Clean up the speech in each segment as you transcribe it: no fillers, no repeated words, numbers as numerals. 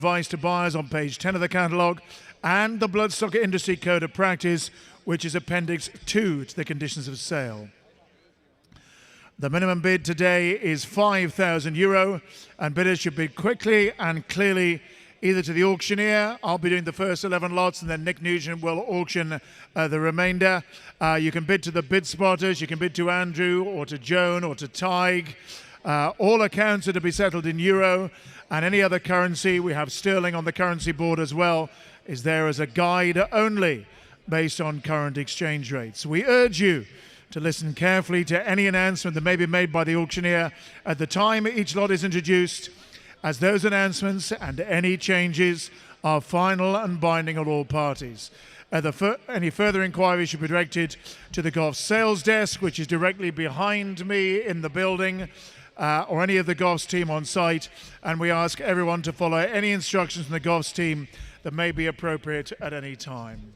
Advice to buyers on page 10 of the catalogue, and the Bloodstock Industry Code of Practice, which is Appendix 2 to the conditions of sale. The minimum bid today is €5,000, and bidders should bid quickly and clearly, either to the auctioneer. I'll be doing the first 11 lots, and then Nick Nugent will auction the remainder. You can bid to the bid spotters, you can bid to Andrew or to Joan or to Tig. All accounts are to be settled in euro, and any other currency, we have sterling on the currency board as well, is there as a guide only based on current exchange rates. We urge you to listen carefully to any announcement that may be made by the auctioneer at the time each lot is introduced, as those announcements and any changes are final and binding on all parties. Any further inquiries should be directed to the golf sales desk, which is directly behind me in the building, or any of the Goffs team on site, and we ask everyone to follow any instructions from the Goffs team that may be appropriate at any time.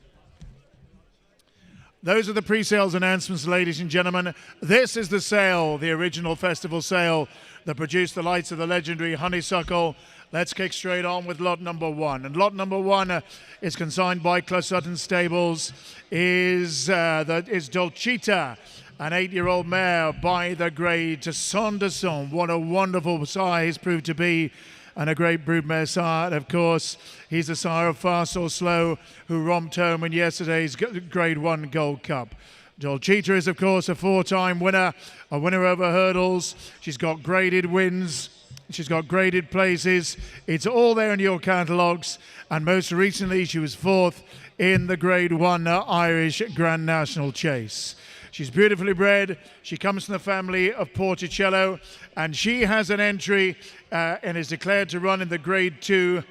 Those are the pre-sales announcements, ladies and gentlemen. This is the sale, the original festival sale that produced the lights of the legendary Honeysuckle. Let's kick straight on with lot number one. And lot number one is consigned by Clough Sutton Stables, is Delchita, an 8-year-old mare by the grade to Sanderson. What a wonderful sire he's proved to be, and a great broodmare sire. And of course, he's the sire of Fast or Slow, who romped home in yesterday's Grade 1 Gold Cup. Delchita is, of course, a 4-time winner, a winner over hurdles. She's got graded wins. She's got graded places. It's all there in your catalogues. And most recently, she was 4th in the Grade 1 Irish Grand National Chase. She's beautifully bred. She comes from the family of Porticello, and she has an entry and is declared to run in the Grade 2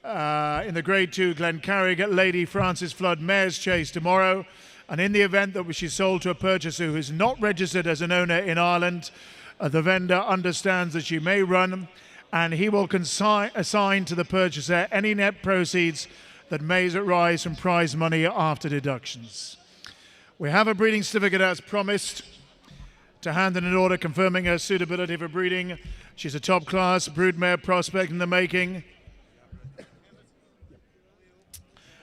Glencarrig Lady Francis Flood Mares Chase tomorrow. And in the event that she's sold to a purchaser who is not registered as an owner in Ireland, the vendor understands that she may run, and he will assign to the purchaser any net proceeds that may arise from prize money after deductions. We have a breeding certificate as promised to hand in an order confirming her suitability for breeding. She's a top-class broodmare prospect in the making.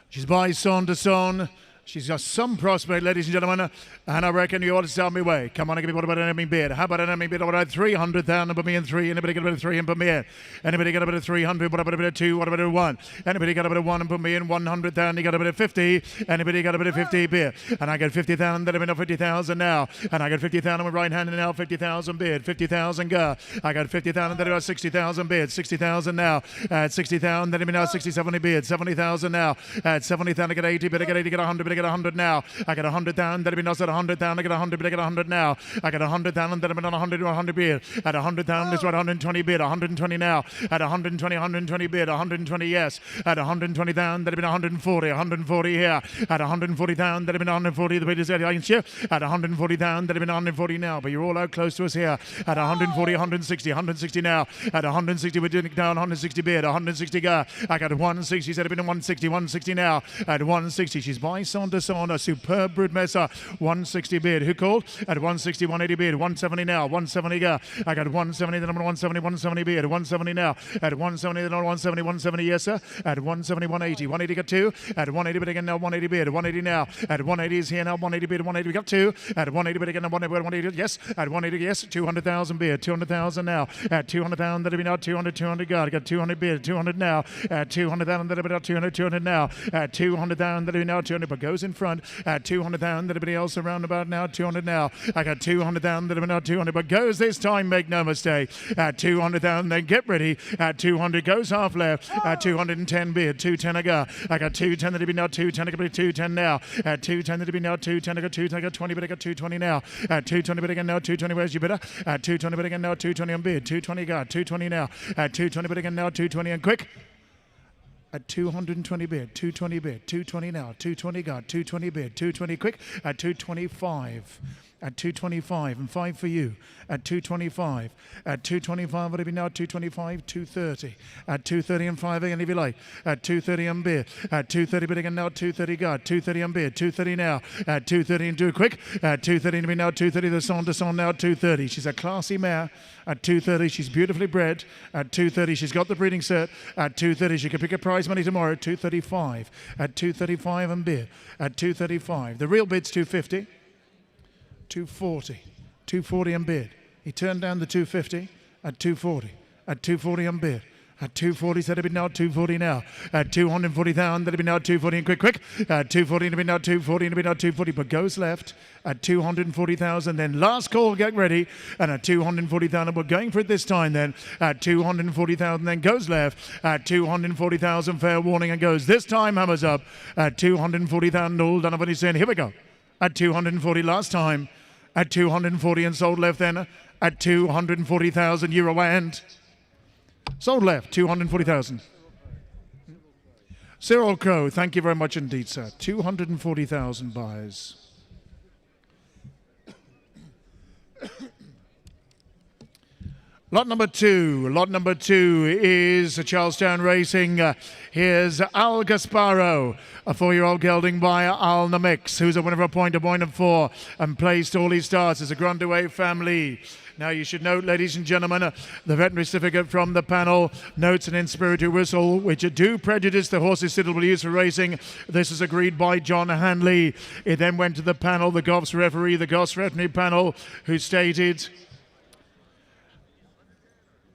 She's by Sanderson. She's got some prospect, ladies and gentlemen, and I reckon you ought to tell me way. Come on, give me what about an unnamed bid? How about an unnamed bid? What about 300,000? Put me in 3. Anybody get a bit of 3 and put me in? Anybody got a bit of 300? What about a bit of 2? What about a 1? Anybody got a bit of 1 and put me in? 100,000. You got a bit of 50? Anybody got a bit of 50 bid? And I get 50,000. That have been 50,000 now. And I got 50,000 with right hand and now 50,000 bid. 50,000 go. I got 50,000. That about 60,000 bid. 60,000 now. At 60,000. That have been now 60, 70 bid. 70,000 now. At 70,000. I get 80. But I get 80. Get 100. But I get 100 now. I got 100,000. That have been now at 100,000. I get 100. But I get 100 now. I got 100,000. That have been on 100 to 100 bid. At 100,000. It's right 120 bid. 120 now. At 120. 120 bid. 120 yes. At 120,000. That have been 140. 140 here. At 140,000. That have been 140. The bid is against you. At 140,000. That have been 140 now. But you're all out close to us here. At 140. 160. 160 now. At 160. We're doing it down. 160 bid. 160 go. I got 160. Said it been 160. 160 now. At 160. She's by Sanderson. A superb broodmare. 160 bid. Who called? At 160. 180 bid. 170 now. 170 go. I got 170. Then I'm 170. 170 bid. 170 now. At 170. Then I'm 170. 170 yes sir. At 170. 180. 180 got 2. At 180 bid again now. 180 bid. 180 now. At 180 is here now. 180 bid. 180 we got 2. At 180 bid again now. 180 yes. At 180 yes. 200,000 bid. 200,000 now. At 200,000 that'll be now 200. 200 go. I got 200 bid. 200 now. At 200,000 that'll be now 200. 200 now. At 200,000 that'll be now 200. But goes in front. At 200,000 that'll be else around about now 200 now. I got 200,000 that'll be now 200. But goes this time. Make no mistake. At 200,000 then get ready. At 200 goes half left. At 210 bid. 210 I go. I got 210 that'll be now 210. I got 210 now. At 210 that'll be now 210. I got 210. I got 20 but I got 220 now. At 220 bid again now 220. Where's your bidder? At 220 bid again now 220 on bid. 220 got 220 now. At 220 bid again now 220 and quick. At 220 bid, 220 bid, 220 now, 220 got, 220 bid, 220 quick, at 225. at 225, and 5 for you at 225. At 225, would it be now 225, 230. At 230 and 5 again if you like. At 230 and beer. At 230 bid again now, 230 guard. 230 and beer. 230 now. At 230 and do quick. At 230 to be now 230. The Son de Son now 230. She's a classy mare. At 230, she's beautifully bred. At 230, she's got the breeding cert. At 230, she can pick a prize money tomorrow. 235. At 235 and beer. At 235. The real bid's 250. 240. 240 and bid. He turned down the 250 at 240. At 240 and bid. At 240, said it'd be now 240 now. At 240,000, that'd be now 240 and quick. At 240, it'd be now 240, it'd be now 240, but goes left at 240,000. Then last call, get ready. And at 240,000, we're going for it this time then. At 240,000, then goes left. At 240,000, fair warning, and goes this time, hammers up. At 240,000, all done. What he's saying, here we go. At 240 last time. At 240 and sold left then. At 240,000 euro and sold left, 240,000. Cyril Crow, thank you very much indeed, sir. 240,000 buys. Lot number two. Lot number two is Charlestown Racing. Here's Al Gasparo, a 4-year-old gelding by Al Namix, who's a winner of a point of 4 and placed all his starts as a Grande Way family. Now, you should note, ladies and gentlemen, the veterinary certificate from the panel notes an inspiriting whistle which do prejudice the horses suitable use for racing. This is agreed by John Hanley. It then went to the panel, the Goffs referee, the Goffs veterinary panel, who stated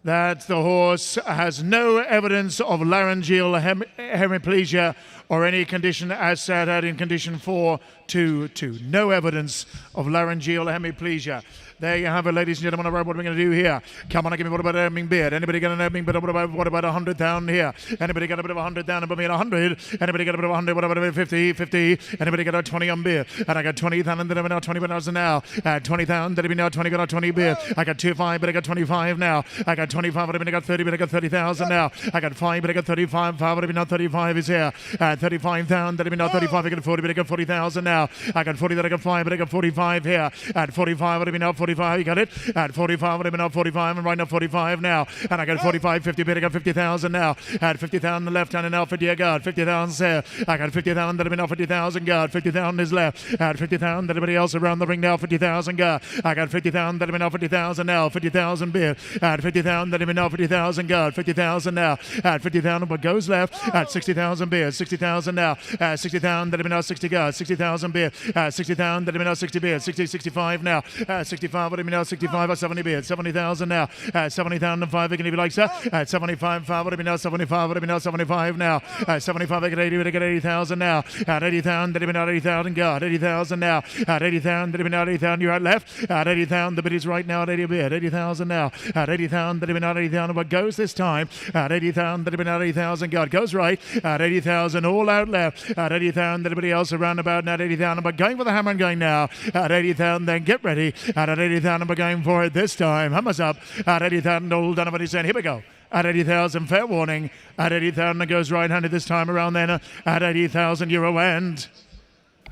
that the horse has no evidence of laryngeal hemiplegia or any condition as set out in condition 4.2.2. No evidence of laryngeal hemiplegia. There you have it, ladies and gentlemen. All right, what are we going to do here? Come on, give me what about an opening bid? Anybody got an opening bid? What about 100,000 here? Anybody got a bit of 100,000? Put me at 100. Anybody got a bit of 100? What about a bit of 50? 50. Anybody got a 20 on beer? And I got 20,000. That now 20,000 now. 20,000. That now 20. Got a 20 beer. I got 25, but I got 25 now. I got 25. But I got 30, but I got 30,000 now. I got 5, but I got 35. 5, but I now 35 is here. 35,000. That now 35. I got 40, but I got 40,000 now. I got 40. That I got 5, but I got 45 here. At 45, but I now 45. You got it. At 45, but I now 45, and right now 45 now. And I got 45, 50, but I got 50,000 now. At 50,000 on the left hand, and now 50 a guard. 50,000 there. I got 50,000. That I now 50,000 guard. 50,000 is left. At 50,000, everybody else around the ring now 50,000 guard. I got 50,000. That I now 50,000 now. 50,000 beer. At 50,000, that I now 50,000 guard. 50,000 now. At 50,000, but goes left. At 60,000 beer. 60,000 now. 60,000, that I now 60 guard. 60,000 beer. 60,000, that I now 60 beer. 60, 65 now. 65, what do you now 65 or 70 beer. 70,000 now. 70,000 and 5 again if you like, sir. 75, 5, what do you now 75, what do you now 75 now. 75, I get 80, I get 80,000 now. At 80,000, that I now 80,000 guard. 80,000 now. At 80,000, that I now 80,000, you're at left. At 80,000, the bid is right now at 80 beer. 80,000 now. At 80,000, that I now 80,000, but goes this time. At 80,000, that I now 80,000 guard. Goes right. At 80,000, all out left. At 80,000, everybody else around about now at 80,000, but going for the hammer and going now. At 80,000, then get ready. At 80,000, but going for it this time. Hammers up. At 80,000, all done. What he's saying. Here we go. At 80,000, fair warning. At 80,000, it goes right-handed this time around then. At 80,000 euro and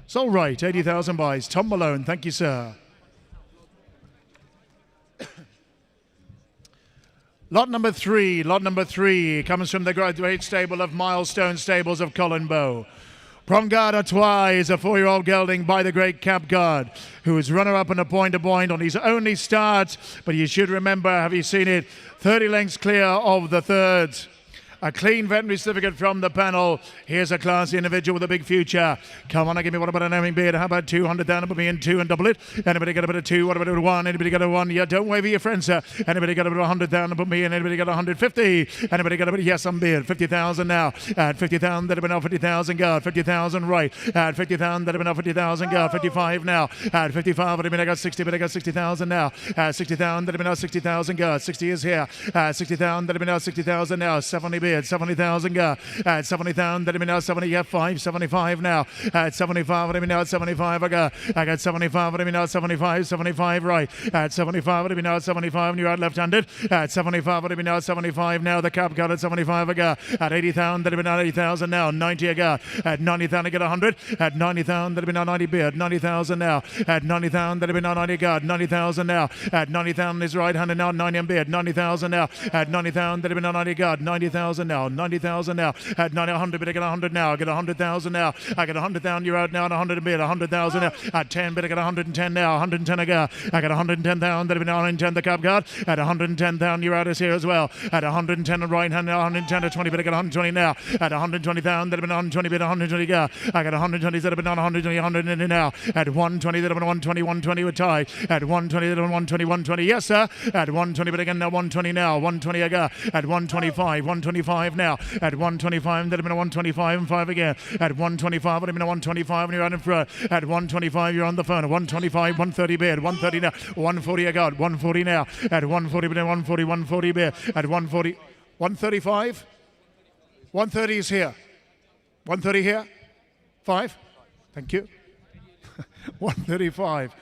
it's all right. 80,000 buys. Tom Malone, thank you, sir. Lot number three comes from the great stable of Milestone Stables of Collinbow. Pronghorn is a 4-year-old gelding by the great Cap Guard, who is runner-up and a point on his only start. But you should remember, have you seen it? 30 lengths clear of the third. A clean veterinary certificate from the panel. Here's a classy individual with a big future. Come on, give me what about an naming bid? How about 200,000? Put me in 2 and double it. Anybody got a bit of 2? What about a 1? Anybody got a 1? Yeah, don't wave at your friends, sir. Anybody got a bit of 100,000? Put me in. Anybody got 150? Anybody got a bit of, yes, I'm bid. 50,000 now. At 50,000, that have been off 50,000 guard. 50,000 right. At 50,000, that have been off 50,000 guard. 55 now. At 55, I mean, I got 60, but I got 60,000 now. At 60,000, that have been off 60,000 guard. 60 is here. 60,000, that have been off 60,000 now. 70 bid, 70,000 go. At 70,000, let me now 70, yeah, 75 now. At 75, let me now 75 I go. I got 75, let me now 75 right. At 75, let me now 75, and you're out left-handed. At 75, let me now 75 now. The cap got at 75 I go. At 80,000, let me now 80,000 now. 90 I go. At 90,000, I get 100. At 90,000, let me now 90 bid. 90,000 now. At 90,000, let me now 90 guard. 90,000 now. At 90,000 is right-handed now. 90 and bid. 90,000 now. At 90,000, let me now 90 guard. 90,000 now. 90,000 now. At 90, 100 bid, I get 100 now. I get 100,000 now. I get 100,000, you're out now. And 100 bid. 100,000 now. At 10 bid, I get 110 now. 110 I go. I got 110,000, let me now 110 the cap guard. At 110,000, you're out is here as well. At 110 and right hand now. 110 to 20 bid, I get 120 now. At 120,000, let me now 120 bid. 120 go. I got 120, let me now 120, 120 now. At 120, let me now 120, 120 with tie. At 120, let me 120, 120. Yes, sir. At 120, but again now 120 now. 120 I go. At 125, 125 now. At 125, let me know 125 and 5 again. At 125, let me know 125 and you're out in front. At 125, you're on the phone. At 125, 130 bid. 130 now. 140 I got. 140 now. At 140 bid. 140, 140 bid. At 140, 135. 130 is here. 130 here. 5. Thank you. 135.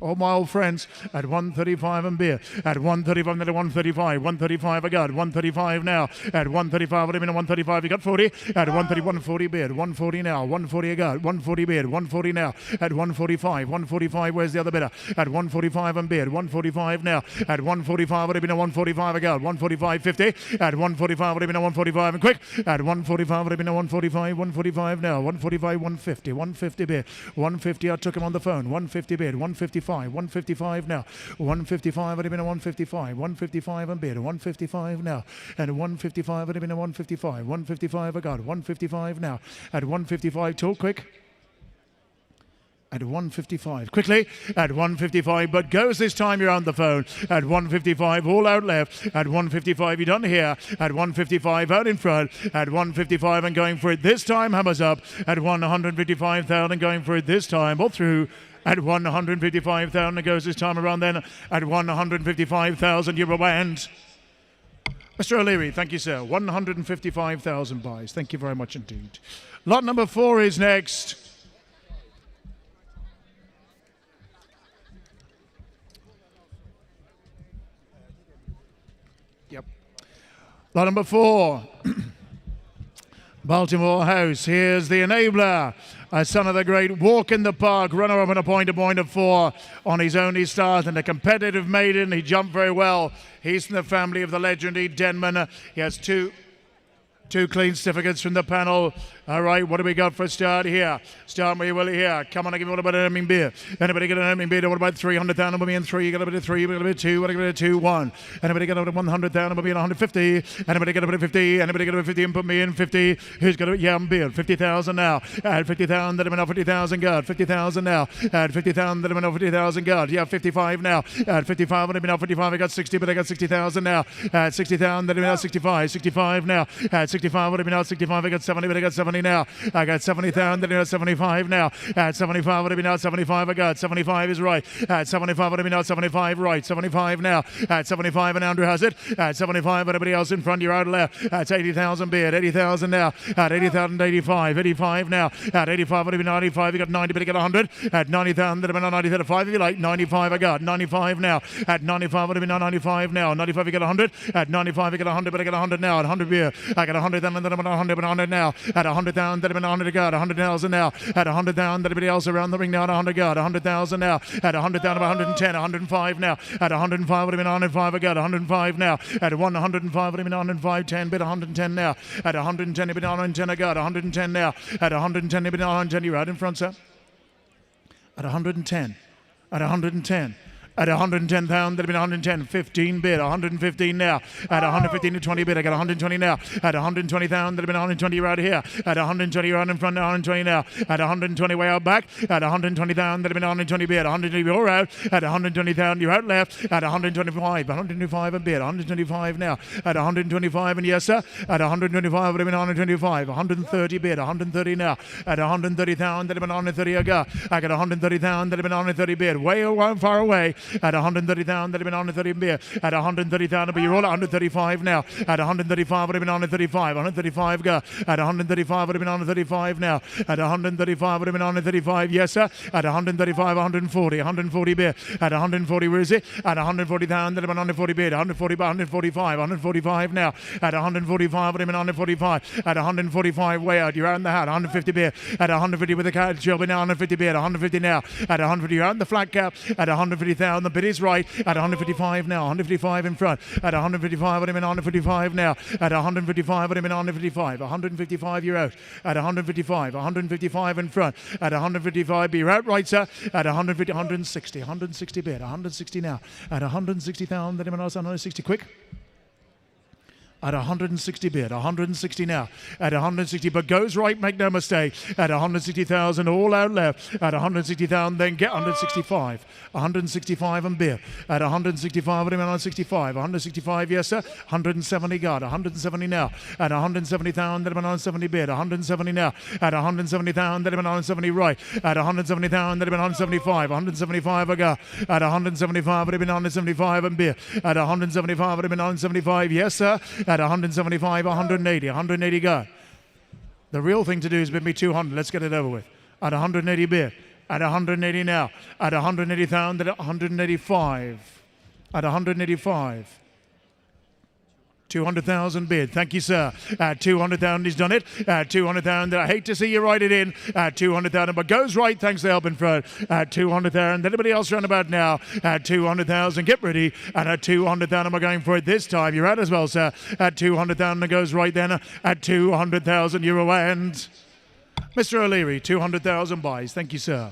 All my old friends at 135 and beer. At 135, then at 135. 135 I got. 135 now. At 135, what do you mean 135? You got 40. At 130, 140 beard. 140 now. 140 I got. 140 beard. 140 now. At 145. 145, where's the other bidder? At 145 and beard. 145 now. At 145, what do you mean 145 I got. 145, 50. At 145, what do you mean 145 and quick? At 145, what do you mean 145? 145 now. 145, 150. 150 beard. 150, I took him on the phone. 150 beard. 155. 155 now. 155 would have been a 155. 155 and bid. 155 now. And 155 would have been a 155. 155 I got. 155 now. At 155, talk quick. At 155, quickly, at 155, but goes this time you're on the phone. At 155, all out left. At 155, you're done here. At 155, out in front. At 155 and going for it this time, hammers up. At 155,000 going for it this time, all through. At 155,000 it goes this time around then. At 155,000 euro and Mr. O'Leary, thank you, sir. 155,000 buys. Thank you very much indeed. Lot number 4 is next. Yep. Lot number 4. Baltimore House. Here's the enabler. A son of the great walk in the park, runner up on a point of 4 on his only start, and a competitive maiden. He jumped very well. He's from the family of the legendary Denman. He has two clean certificates from the panel. All right, what do we got for a start here? Start with you, Willie, here. Come on, I give you what about an unnamed beer. Anybody get an unnamed beer? What about 300,000? We'll be in 3. You got a bit of 3, you got a bit of 2, what a bit of 2, 1. Anybody get a bit of 100,000? We'll be in 150. Anybody get a bit of 50? Anybody get a bit of 50 and put me in 50? Who's got a yeah, I'm beer? 50,000 now. Add 50,000, let him know 50,000 guard. 50,000 now. Add 50,000, let him know 50,000 guard. Yeah, 55 now. Add 55, let him know 55. I got 60, but I got 60,000 now. Add 60,000, let him know 65. 65 now. Add 65, let him know 65. I got 70, but I got 70 now. I got 70,000, then 75 now. At 75, what do we know? 75, I got 75 is right. At 75, what do we know? 75 right. 75 now. At 75, and Andrew has it. At 75, everybody else in front, you're out left. At 80,000 beard. 80,000 now. At 80,000, 85. 85 now. At 85, what do we know? 95, you got 90, but you got 100. At 90,000, then 90, 35 if you like. 95, I got 95 now. At 95, what do we know? 95 now. 95, you got 100. At 95, you got 100, but I got 100 now. At 100 beer. I got 100, then I'm 100, but 100 now. At 100,000, then I'm 100 guard. 100,000 now. At 100,000, everybody else around the ring now. At 100 guard. 100,000 now. At 100,000, about 110. 105 now. At 105, would have been 105 I got. 105 now. At 105, would have been 105. 10 bid. 110 now. At 110, it been 110 I got. 110 now. At 110, it been 110. You're out in front, sir. At 110. At 110. At 110,000, that'd been 110, 15 bid, 115 now. At 115 to 20 bid, I got 120 now. At 120,000, that'd been 120 right here. At 120, you're out in front, 120 now. At 120, way out back. At 120,000, that'd been 120 bid, 120 you're out. At 120,000, you're out left. At 125, 125 and bid, 125 now. At 125, and yes, sir. At 125, would have been 125, 130 bid, 130 now. At 130,000, that'd been 130 I got. I got 130,000, that'd been 130 bid, way far away. at 130,000, that have been 130 beer, at 130,000, but you're all at 135 now, at 135, would have been 135, 135 go, at 135, would have been 135 now, at 135, would have been 135, yes sir, at 135, 140 beer, at 140, where is it, at 140,000, that have been 140 beer, 140, 145 now, at 145, would have been 145, at 145, way out, you're out in the hat, 150 beer, at 150 with the cat, she'll be now 150 beer, at 150 now, at 150, you're out in the flat cap, at 150,000, the bid is right, at 155 now, 155 in front, at 155, would have been 155 now, at 155, would have been 155, 155 you're out, at 155 in front, at 155 be out right sir, at 150, 160 bid, 160 now, at 160,000, that have been 160 quick. At 160 bid, 160 now, at 160, but goes right, make no mistake, at 160,000, all out left, at 160,000, then get 165 and beer, at 165, what do you mean 165, yes sir, 170 guard, 170 now, at 170,000, that have been 170 bid, 170 now, at 170,000, that have been 170 right, at 170,000, that have been 175 a guard, at 175, what have been 175 and beer, at 175, what have been 175, yes sir, at 175, 180 go. The real thing to do is bid me 200. Let's get it over with. At 180 beer. At 180 now. At 180,000. At 185. At 185. 200,000 bid. Thank you, sir. At 200,000, he's done it. At 200,000, I hate to see you write it in. At 200,000, but goes right. Thanks for the help in front. At 200,000, anybody else round about now? At 200,000, get ready. And at 200,000, we're going for it this time. You're out as well, sir. At 200,000, it goes right then. At 200,000, you're away. And Mr. O'Leary, 200,000 buys. Thank you, sir.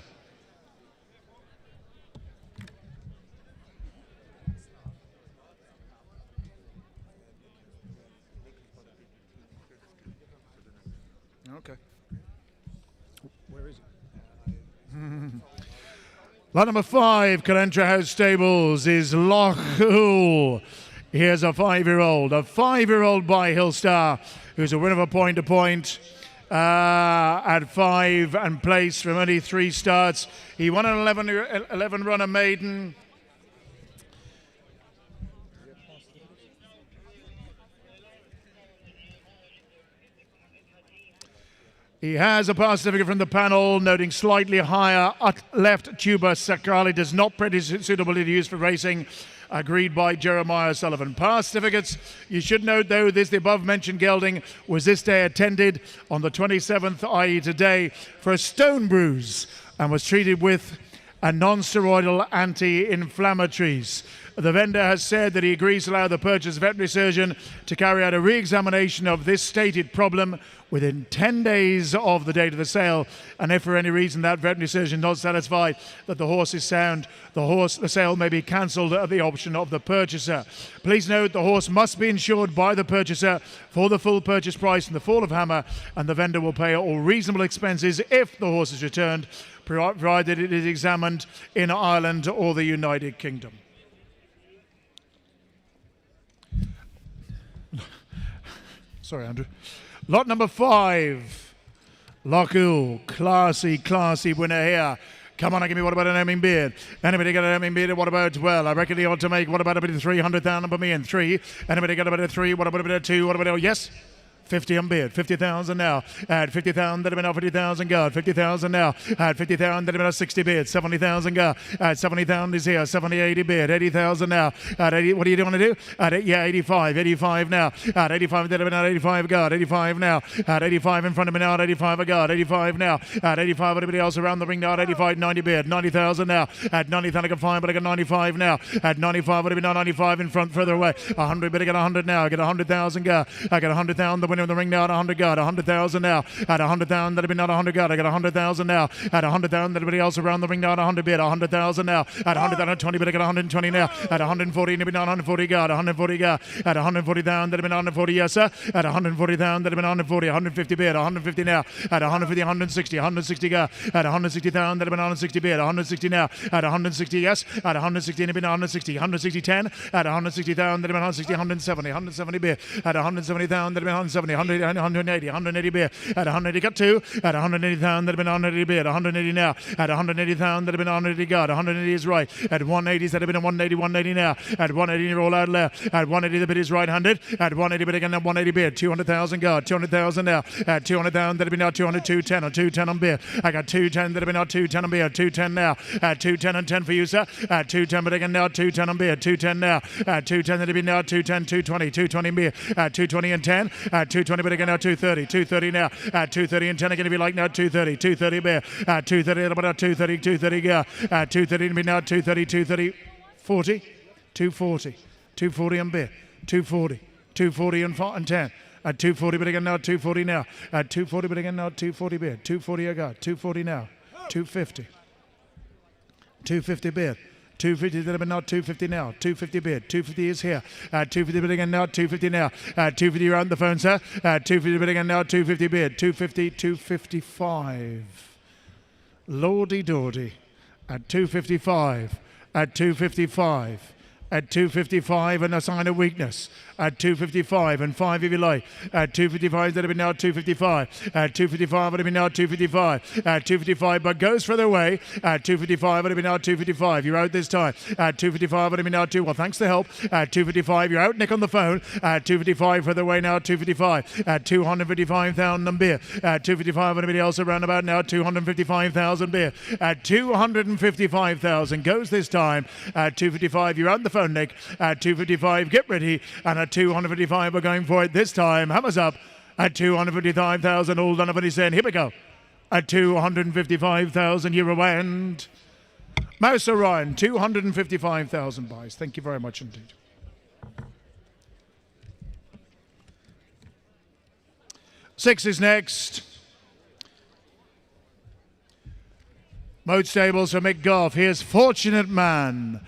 Okay. Where is it? Lot number 5, Calentra House Stables is Loughhol. Here's a 5-year-old by Hillstar, who's a winner of a point-to-point at 5 and placed from only 3 starts. He won an 11 runner maiden. He has a pass certificate from the panel, noting slightly higher left tuber sacrali does not produce suitability to use for racing, agreed by Jeremiah Sullivan. Pass certificates, you should note though, the above mentioned gelding was this day attended on the 27th, i.e. today, for a stone bruise and was treated with a non-steroidal anti-inflammatories. The vendor has said that he agrees to allow the purchase veterinary surgeon to carry out a re-examination of this stated problem within 10 days of the date of the sale, and if for any reason that veterinary surgeon is not satisfied that the horse is sound, the sale may be cancelled at the option of the purchaser. Please note the horse must be insured by the purchaser for the full purchase price in the fall of hammer, and the vendor will pay all reasonable expenses if the horse is returned, provided it is examined in Ireland or the United Kingdom. Sorry, Andrew. Lot number 5, Loughhol, classy winner here. Come on, give me what about an naming beard? Anybody got a naming beard? What about 12? I reckon he ought to make, what about a bit of 300,000 for me and 3? Anybody got a bit of 3? What about a bit of 2? What about, yes? 50 on bid, 50,000 now. At 50,000, that have been out 50,000 go. 50,000 now. At 50,000, that have been out 60 bid. 70,000 go. At 70,000 is here. 70, 80 bid. 80,000 now. At 80, what do you want to do? At 85 now. At 85, that have been out 85 go. At 85 now. At 85 in front of me now. At 85 a go. At 85 now. At 85, everybody else around the ring now. At 85, 90 bid. 90,000 now. At 90,000, I can find, but I got 95 now. At 95, would have been 95 in front, further away. 100, but I got 100 now. I got 100,000 go. I got 100,000. The winner of the ring now at 100 guard, 100,000 now. At 100,000, that'd be not 100 guard. I got 100,000 now. At 100,000, everybody else around the ring now at 100 bid. 100,000 now. At 100,020, but I got 120 now. At 140, it'd be not 140 guard. 140 guard. At 140,000, that'd be 140, yes sir. At 140,000, that'd be 140. 150 bid. 150 now. At 150, 160. 160 guard. At 160,000, that'd be 160 bid. 160 now. At 160, yes. At 160, it'd be 160. 160, 10. At 160,000, that'd be 160. 170. 170 bid. At 170,000, that'd be 170. 170, 180, 180 beer. At 180 got 2. At 180,000 that have been 180 beer. At 180 now. At 180,000 that have been 180 got. 180 is right. At 180 that have been 180, 180 now. At 180 roll out left. At 180 the bid is right-handed. At 180 bid again at 180 beer. 200,000 guard. 200,000 now. At 200,000 that have been now 200, 210 or 210 on beer. I got 210 that have been now 210 on beer. 210 now. At 210 and 10 for you, sir. At 210 but again now 210 on beer. 210 now. At 210 that have been now 210, 220, 220 beer. At 220 and 10. At 220 but again now 230. 230 now. At 230 and 10 are going to be like now 230. 230 beer. At 230 about 230. 230 go. At 230 to be now 230. 230 40. 240. 240 on beer. 240. 240 and 10. At 240 but again now 240 now. At 240 but again now 240 beer. 240 I got. 240 now. 250. 250 bid. 250 that have been now 250 now. 250 bid. 250 is here. 250 bid again now. 250 now. 250 you're on the phone, sir. 250 bid again now. 250 bid. 250. 255. Lordy Dordy. At 255. At 255. At 255 and a sign of weakness. At 255 and 5 if you like. At 255 that have been now 255. At 255 would have been now 255. At 255 but goes further away. At 255 would have been now 255. You're out this time. At 255 would have been now 2. Well, thanks for the help. At 255 you're out. Nick on the phone. At 255 further away now 255. At 255,000 on beer. At 255 anybody else around about now 255,000 beer. At 255,000 goes this time. At 255 you're out the phone, Nick. At 255 get ready. And at 255 we're going for it this time. Hammers up at 255,000. All done. Everybody saying, here we go. At 255,000 euro and Mouse Orion, 255,000 buys. Thank you very much indeed. Six is next. Mode Stables for Mick Goff. Here's Fortunate Man.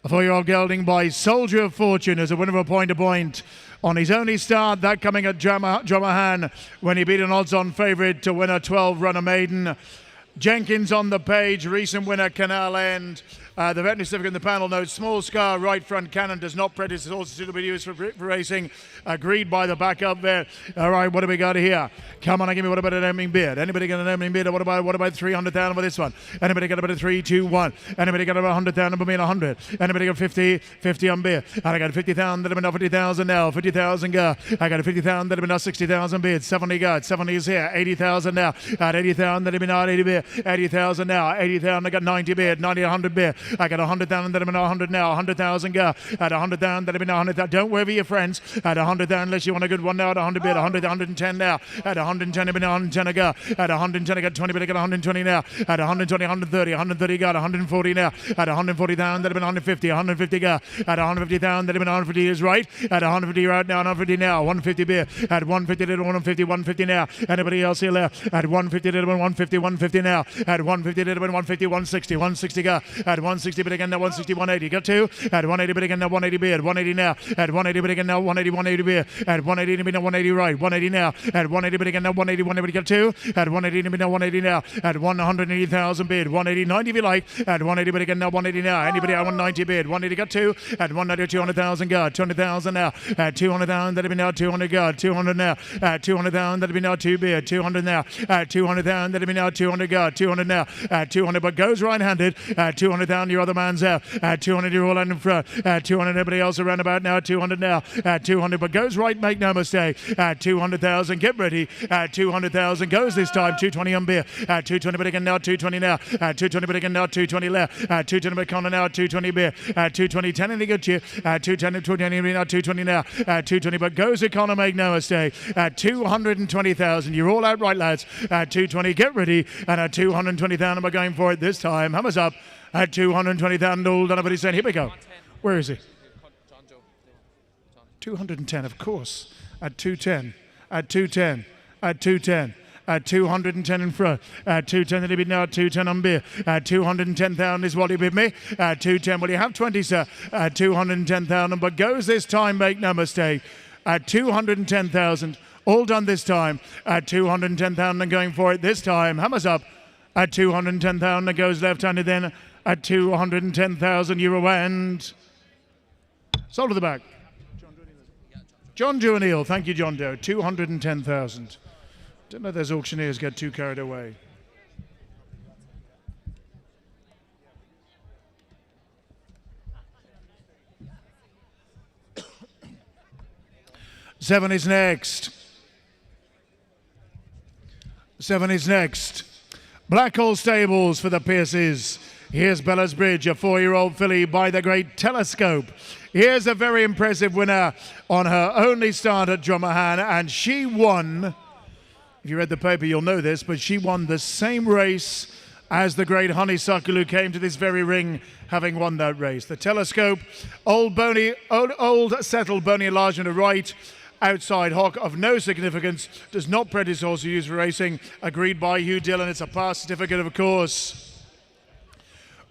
A 4-year-old gelding by Soldier of Fortune as a winner of point-to-point on his only start, that coming at Drummerhan when he beat an odds-on favourite to win a 12-runner maiden. Jenkins on the page, recent winner Canal End. The veterinary certificate in the panel notes small scar, right front cannon, does not prejudice, also suitable to be used for racing. Agreed by the backup vet. All right, what do we got here? Come on, give me what about an opening bid? Anybody got an opening bid? What about 300,000 for this one? Anybody got about a 3, 2, 1? Anybody got about 100,000 for me and 100? Anybody got 50 on beer? And I got 50,000 that have been now 50,000 now. 50,000 go. I got 50,000 that have been now 60,000 bid. 70 go. 70 is here. 80,000 now. At 80,000 that have been now 80 beer. 80,000 now. 80,000 I got 90 bid. 90 100 beer. I got 100,000 that have been 100 now. 100,000 go. At 100,000 that have been 100,000. Don't worry your friends. At 100,000 unless you want a good one now. At 100 bid. 100, 110 now. At 110 have been 110 a go. At 110 I got 20 bid. I got 120 now. At 120, 130. 130 got 140 now. At 140,000 that have been 150. 150 go. At 150,000 that have been 150 is right. At 150 you're out now. 150 now. 150 beer. At 150 to 150. 150 now. Anybody else here left? At 150 to 150. 150 now. At 150 to 150. 160. 160 go. At 160 bid again now. 160. 180 got 2. At 180 bid again now. 180 beer. At 180 now. At 180 bid again now. 180. 180 beer. At 180 to be now 180 right. 180 now. At 180 bid again now. 180. 180 got 2. At 180 to be now 180 now. At 180,000 bid. 180. 90 if you like. At 180 bid again now. 180 now. Anybody at 190 bid. 180 got 2. At 190 200,000 go. 200,000 now. At 200,000 that'll be now 200 go. 200 now. At 200,000 that'll be now 2 beer. 200 now. At 200,000 that'll be now 200 go. 200 now. At 200 but goes right-handed. At 200,000 your other man's out. At 200 you're all in front. At 200 everybody else around about now. 200 now. At 200 but goes right, make no mistake. At 200,000 get ready. At 200,000 goes this time. 220 on beer. At 220 but again now. 220 now. At 220 but again now. 220 left. At 220 but Connor now. 220 beer. At 220 10 and he got you. At 210 220 now. 220 now. At 220 but goes to Connor, make no mistake. At 220,000 you're all out right lads. At 220 get ready. And at 220,000 we're going for it this time. Hammers up. At 220,000 all done. Everybody saying here we go. Where is he? 210 of course. At 210. At 210. At 210. At 210 in front. At 210 it'll be now. 210 on beer. At 210,000 is what he bid me. At 210 will you have 20 sir? At 210,000 but goes this time, make no mistake. At 210,000 all done this time. At 210,000 and going for it this time. Hammers up. At 210,000 it goes left-handed then. At 210,000 euro and sold to the back. John Joe O'Neill, thank you, John Joe. 210,000. Don't know if those auctioneers get too carried away. Seven is next. Seven is next. Blackhall Stables for the Pierces. Here's Bella's Bridge, a 4-year-old filly by the great Telescope. Here's a very impressive winner on her only start at Drummerhan, and she won, if you read the paper you'll know this, but she won the same race as the great Honeysuckle, who came to this very ring having won that race. The Telescope, old settled bony enlargement to right, outside hock of no significance, does not prejudice horse who used for racing, agreed by Hugh Dillon. It's a pass certificate, of course.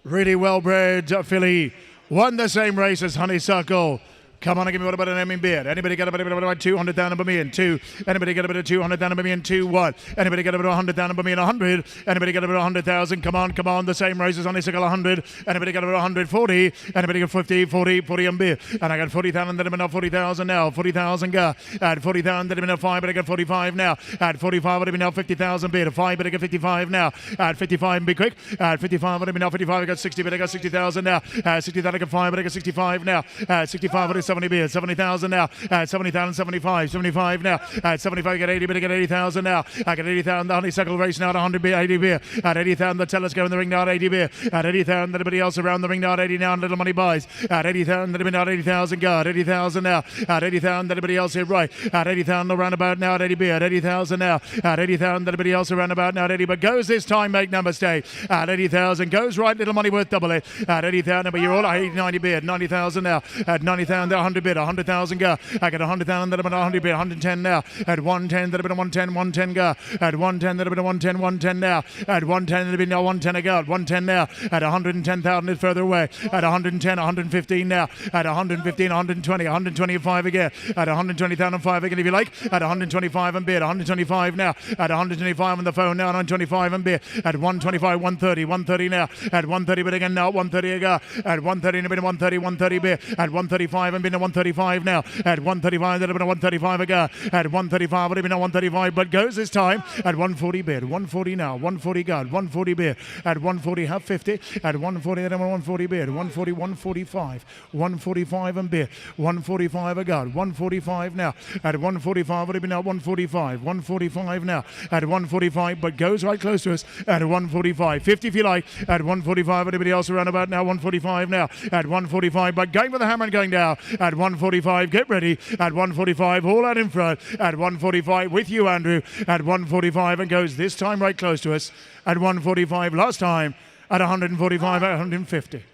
Really well-bred filly, won the same race as Honeysuckle. Come on and give me what about an naming beard. Anybody get a bit of 200 down and me in 2. Anybody get a bit of 200 down and me in 2, 1. Anybody get a bit of 100 down and me in 100. Anybody get a bit of 100,000. Come on. The same race as Honeysuckle 100. Anybody get a bit of 140. Anybody get 50, 40 and beer. And I got 40,000, then I'm enough 40,000 now. 40,000 go. At 40,000, then I'm enough 5, but I got 45 now. At 45, would have been now 50,000 beer. 5, but I got 55 now. At 55, and be quick. At 55, would have been now 55, I got 60, but I got 60,000 now. 60,000, I got 5, but I got 65 now. 65, would have 70 beer. 70,000 now. At 70,000, 75 now. At 75, I get 80, but I get 80,000 now. I got 80,000, the Honeysuckle race now at 100 beer, 80 beer. At 80,000, the Telescope in the ring now at 80 beer. At 80,000, everybody else around the ring now at 80 now, and Little Money buys. At 80,000, that'll be now at 80,000, go. At 80,000 now. At 80,000, everybody else here right. At 80,000, around about now at 80 beer. At 80,000 now. At 80,000, everybody else around about now at 80, but goes this time, make no mistake. At 80,000, goes right, Little Money worth double it. At 80,000, but you're all at 80, 90 beer. 90,000 now. At 90,000, 100 bid. 100,000 go. I got 100,000, that'll be 100 bid. 110 now. At 110, that'll be 110 go. At 110, that'll be 110 now. At 110, that'll be now 110 a go. At 110 now. At 110,000 is further away. At 110, 115 now. At 115, 120, 125 again. At 120,000 5 again if you like. At 125 and bid. 125 now. At 125 on the phone now. 125 and bid. At 125, 130 now. At 130 bid again now. 130 a go. At 130 and bid 130 bid. At 135 and bid 135 now. At 135 that'll be 135 a go. At 135 would have been 135, but goes this time at 140 bid. 140 now. 140 go. 140 bid. At 140 have 50. At 140 then 140 bid. 140 145. 145 and bid. 145 a go. 145 now. At 145 would have been now 145. 145 now. At 145, but goes right close to us at 145. 50 if you like. At 145, anybody else around about now? 145 now. At 145, but going for the hammer and going down. At 145, get ready. At 145, all out in front. At 145 with you, Andrew. At 145 and goes this time right close to us. At 145 last time. At 145, at 150.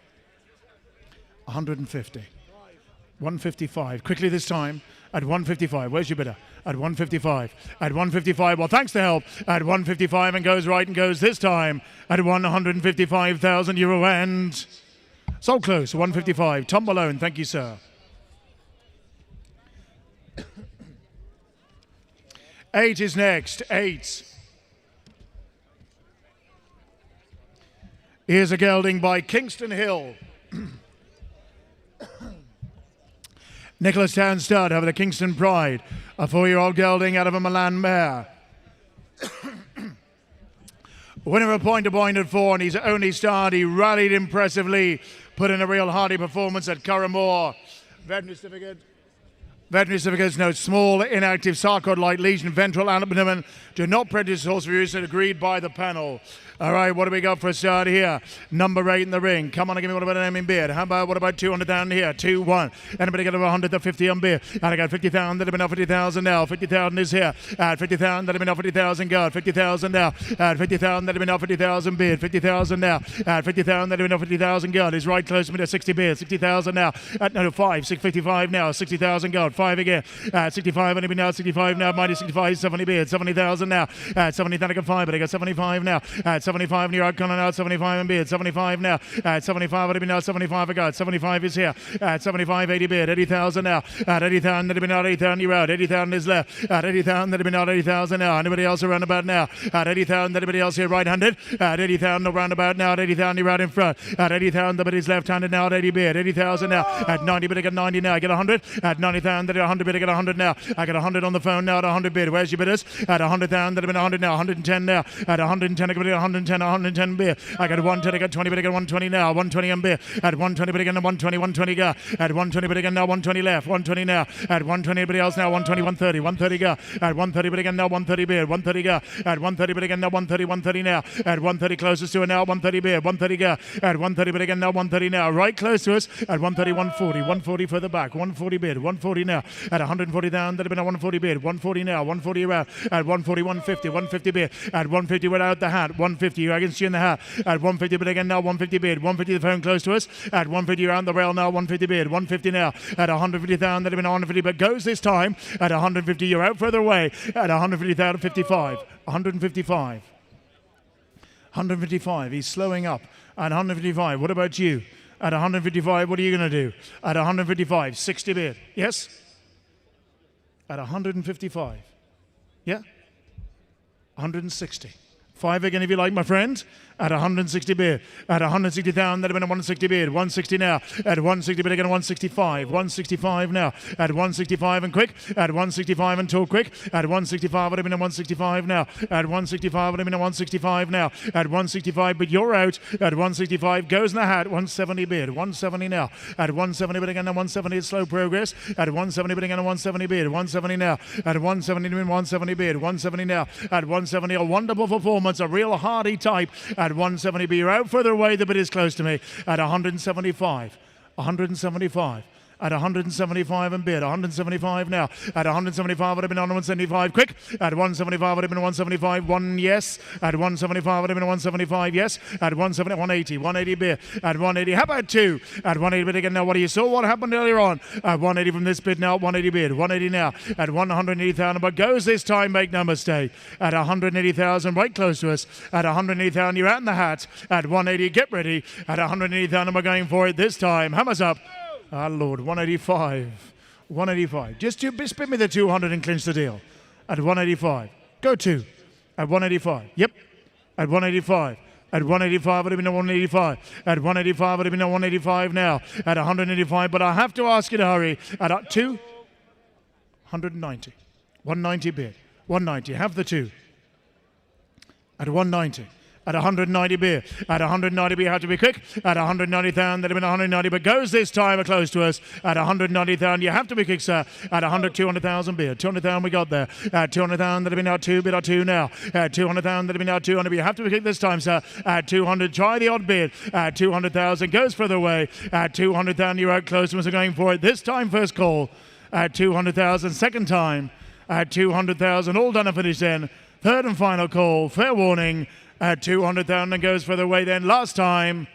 150. 155. Quickly this time. At 155. Where's your bidder? At 155. At 155. Well, thanks to help. At 155 and goes right and goes this time. At 155,000 euro and so close. 155. Tom Malone. Thank you, sir. 8 is next. 8. Here's a gelding by Kingston Hill. Nicholas Town stud over the Kingston Pride. A 4-year-old gelding out of a Milan mare. Winner of point to point at 4, and he's only start. He rallied impressively, put in a real hardy performance at Curramore. Veterinary certificate. Veterinary certificates note small, inactive, sarcoid-like lesion, ventral abdomen. Do not prejudice horse reviews and agreed by the panel. All right, what do we got for a start here? Number 8 in the ring. Come on and give me what about an naming beard. How about what about 200 down here? 2, 1. Anybody get over 100 to 50 on beer? And I got 50,000. That'll be now 50,000 now. 50,000 is here. At 50,000, that'll be now 50,000 go. 50,000 now. At 50,000, that'll be now 50,000 beard. 50,000 now. At 50,000, that'll be now 50,000 gold. He's right close to me to 60 beard. 60,000 now. At no 5, 655 now. 60,000 gold. 5 again. At 65, and be now 65 now. Minus 65, 70 beard. 70,000 now. At 70,000, I got 5, but I got 75 now. At 75, near out, coming out, 75 and beard. 75 now. At 75, it'll be now 75 I got. 75 is here. At 75, 80 beard. 80,000 now. At 80,000, it'll be now 80,000, you're out. 80,000 is left. At 80,000, it'll be now 80,000 now. Anybody else around about now? At 80,000, anybody else here right-handed? At 80,000, around about now. At 80,000, you're out in front. At 80,000, but he's left-handed now. At 80 beard. 80,000 now. At 90, but I got 90 now. I get 100. At 90,000, that 100 bid. I got 100 now. I got 100 on the phone now at 100 bid. Where's your bidders? At 100,000 that have been 100 now. 110 now. At 110, I got 110 bid. I got 110, I got 20 bid. I got 120 now. 120 on bid. At 120 bid again. 120 go. At 120 bid again now. 120 left. 120 now. At 120 everybody else now. 120, 130 go. At 130 bid again now. 130 bid. 130 go. At 130 bid again now. 130 now. At 130 closest to it now. 130 bid. 130 go. At 130 bid again now. 130 now. Right close to us. At 130, 140. 140 further back. 140 bid. 140 now. At 140 down. That have been a 140 bid. 140 now. 140 around. At 140, 150. 150 bid. At 150 without the hat. 150. I can see in the hat. At 150 bid again now. 150 bid. 150 the phone close to us. At 150 around the rail now. 150 bid. 150 now. At 150 down. That have been 150 but goes this time. At 150 you're out further away. At 150,000 55. 155. 155. He's slowing up. At 155. What about you? At 155, what are you going to do? At 155, 60 bid. Yes? At 155. Yeah? 160. 5 again if you like, my friend. At 160 bid. At 160 down, that'd have been a 160 bid. 160 now. At 160 bid again, 165. 165 now. At 165 and quick. At 165 and tall quick. At 165 would have been a 165 now. At 165 would have been a 165 now. At 165, but you're out. At 165 goes in the hat. 170 bid. 170 now. At 170 bid again, a 170 is slow progress. At 170 bid again, a 170 bid. 170 now. At 170 bid, 170 bid. 170 now. At 170, a wonderful performance. A real hardy type. At 170 bid, you're out further away, the bid is close to me. At 175. 175. At 175 and bid. 175 now. At 175 would have been on 175 quick. At 175 would have been 175. 1 yes. At 175 would have been 175 yes. At 170 180. 180 bid. At 180. How about 2? At 180 bid again now. What do you saw? What happened earlier on? At 180 from this bid now. 180 bid. 180 now. At 180,000 but goes this time. Make no mistake. At 180,000 right close to us. At 180,000 you're out in the hat. At 180 get ready. At 180,000 we're going for it this time. Hammers up. Our Lord, 185. 185. Just spin me the 200 and clinch the deal. At 185. Go 2. At 185. Yep. At 185. At 185 would have been a 185. At 185 would have been a 185 now. At 185, but I have to ask you to hurry. At 2. 190. 190 bid. 190. Have the 2. At 190. At 190 beer. At 190 beer, have to be quick. At 190,000, that'd have been 190, but goes this time close to us. At 190,000, you have to be quick, sir. At 200,000 beer. 200,000 we got there. At 200,000, that'd have been our 2 bid, our 2 now. At 200,000, that'd have been our 200 beer. You have to be quick this time, sir. At 200, try the odd bid. At 200,000, goes further away. At 200,000, you're out close to us, we're going for it. This time, first call. At 200,000, second time. At 200,000, all done and finished then. Third and final call, fair warning. At 200,000 and goes further away then. Last time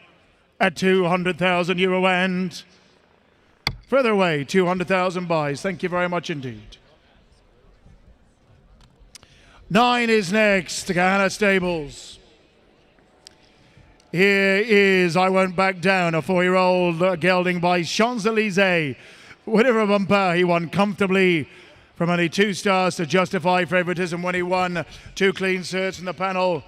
at 200,000 euro and further away, 200,000 buys. Thank you very much indeed. 9 is next, the Kahana Stables. Here is I Won't Back Down, a 4-year-old gelding by Champs-Élysées. Winner of Bumper, he won comfortably from only 2 stars to justify favoritism when he won 2 clean certs in the panel.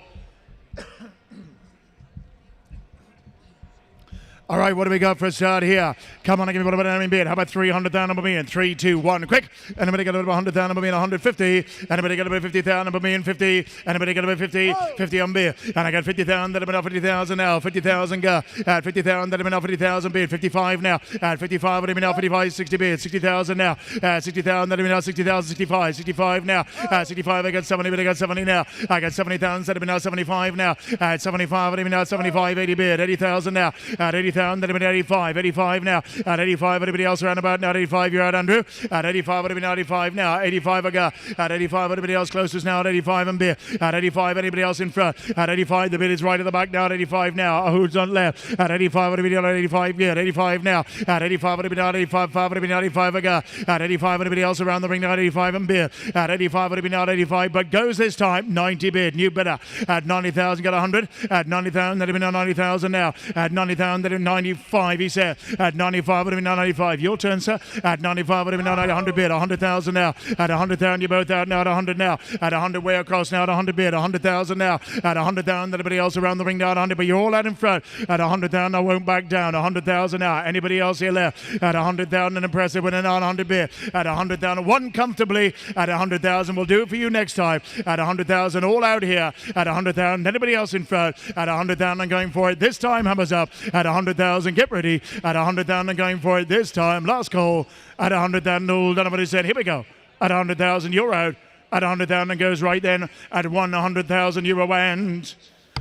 All right, what do we got for a start here? Come on, give me what about an enemy bid. How about 300,000 number me in? 3, 2, 1, quick. Anybody got about 100,000 number me in? 150. Anybody got about 50,000 number me in? 50. Anybody got about 50? 50 on beer. And I got 50,000 that have been off 50,000 now. 50,000 go. At 50,000 that have been off 50,000 bid. 55 now. At 55 would have been off 55, 60 bid. 60,000 now. 60,000 that have been off 60,000, 65. 65 now. 65 I got 70 bid. I got 70 now. I got 70,000 that have been now 75 now. At 75 would have been now 75, 80 bid. 80,000 now. At 80,000 that have been 85. 85 now. At 85 anybody else around about now? At 85 you're out, Andrew. At 85 would have been 85 now. 85 I got. At 85 anybody else closest now? At 85 and beer. At 85 anybody else in front? At 85 the bid is right at the back now. At 85 now. Who's on left? At 85 would have been at 85 yeah. At 85 now. At 85 would have been at 85. 5 would have been 85 I got. At 85 anybody else around the ring now? At 85 and beer. At 85 would have been at 85 but goes this time 90 bid. New bidder. At 90,000 got 100. At 90,000 that have been at 90,000 now. At 90,000 that have 95, he said. At 95, would have been 95. Your turn, sir. At 95, would have been 100 bid. 100,000 now. At 100,000, you're both out now at 100 now. At 100, way across now at 100 bid. 100,000 now. At 100,000, everybody else around the ring now at 100, but you're all out in front. At 100,000, I won't back down. 100,000 now. Anybody else here left? At 100,000, an impressive winner now at 100 bid. At 100,000, one comfortably. At 100,000, we'll do it for you next time. At 100,000, all out here. At 100,000, anybody else in front? At 100,000, I'm going for it. This time, hammers up. At 100,000, get ready. At 100,000, I'm going for it. This time, last call. At 100,000, all done. What he said. Here we go. At 100,000, you're out. At 100,000, goes right then. At 100,000 euro and...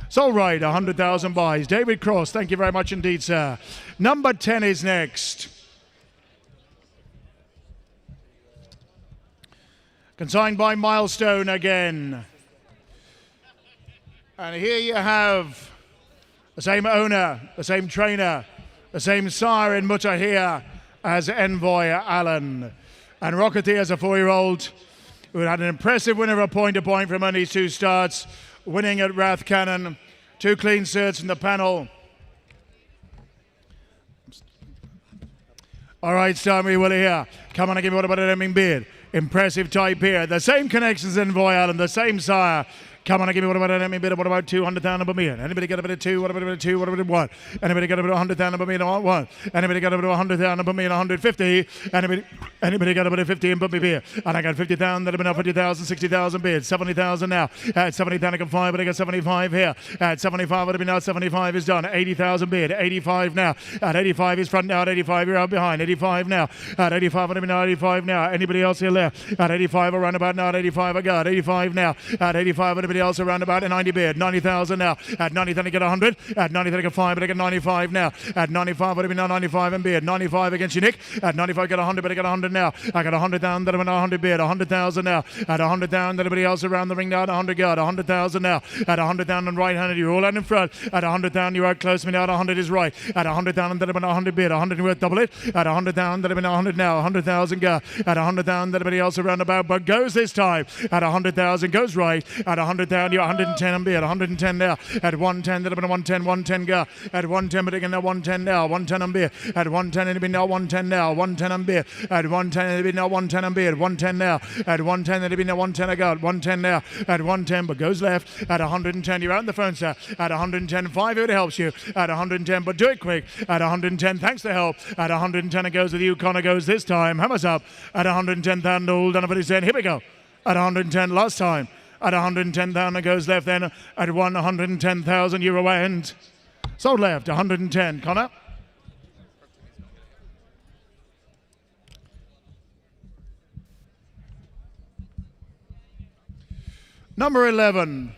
It's all right, 100,000 buys. David Cross, thank you very much indeed, sir. Number 10 is next. Consigned by Milestone again. And here you have the same owner, the same trainer, the same sire in Mutter here as Envoya Allen. And Rocketeer as a 4-year-old who had an impressive winner of a point-to-point from only 2 starts, winning at Rathcannon. 2 clean certs in the panel. All right, start me, Willie here. Come on, I give you what about an Hemming beard. Impressive type here. The same connections in Envoya Allen, the same sire. Come on, I give me what about an Hemming bid? What about 200,000 per million? Anybody got a bit of 2? What about a bit of 2? What about a bit of 1? Anybody got a bit of 100,000 per million? I want 1. Anybody got a bit of 100,000 per million? 150. Anybody got a bit of 50 and put me here? And I got 50,000 that have been up 50,000, 60,000 bids. 70,000 now. At 70,000 I can find, but I got 75 here. At 75 would have been out. 75 is done. 80,000 bid. 85 now. At 85 is front now. At 85 you're out behind. 85 now. At 85 would have been out. 85 now. Anybody else here left? At 85 around about now. At 85 I got. 85 now. At 85 anybody else around about 90 bid. 90,000 now. At 90,000 I get 100. At 90,000 I get 5, but I get 95 now. At 95 would have been now 95 and bid. 95 against you, Nick. At 95 I get 100, but I get 100 now. I got 100,000 that have been 100 bid. 100,000 now. At 100,000 anybody else around the ring now at 100 guard. 100,000 now. At 100,000 and right-handed you're all out in front. At 100,000 you're out close to me now. At 100 is right. At 100,000 that have been 100 bid. 100 worth double it. At 100,000 that have been 100 now. 100,000 go. At 100,000 that everybody else around about, but goes this time. At 100,000 goes right. At 100,000 you're 110 and bid. 110 now. At 110 that have been 110. 110 go. At 110 but again now 110 now. 110 and bid. At 110 it'll be now 110 now. 110 and bid. At 110 it'll be now 110 and bid. 110 now. At 110 it'll be now 110 go. 110 now. At 110 but goes left. At 110 you're out in the phone, sir. At 110 5 if it helps you. At 110 but do it quick. At 110 thanks for help. At 110 it goes with you. Connor goes this time. Hammers up. At 110,000 all done. He said here we go. At 110 last time. At 110,000 it goes left then. At 110,000 euro and sold left. 110. Connor. Number 11.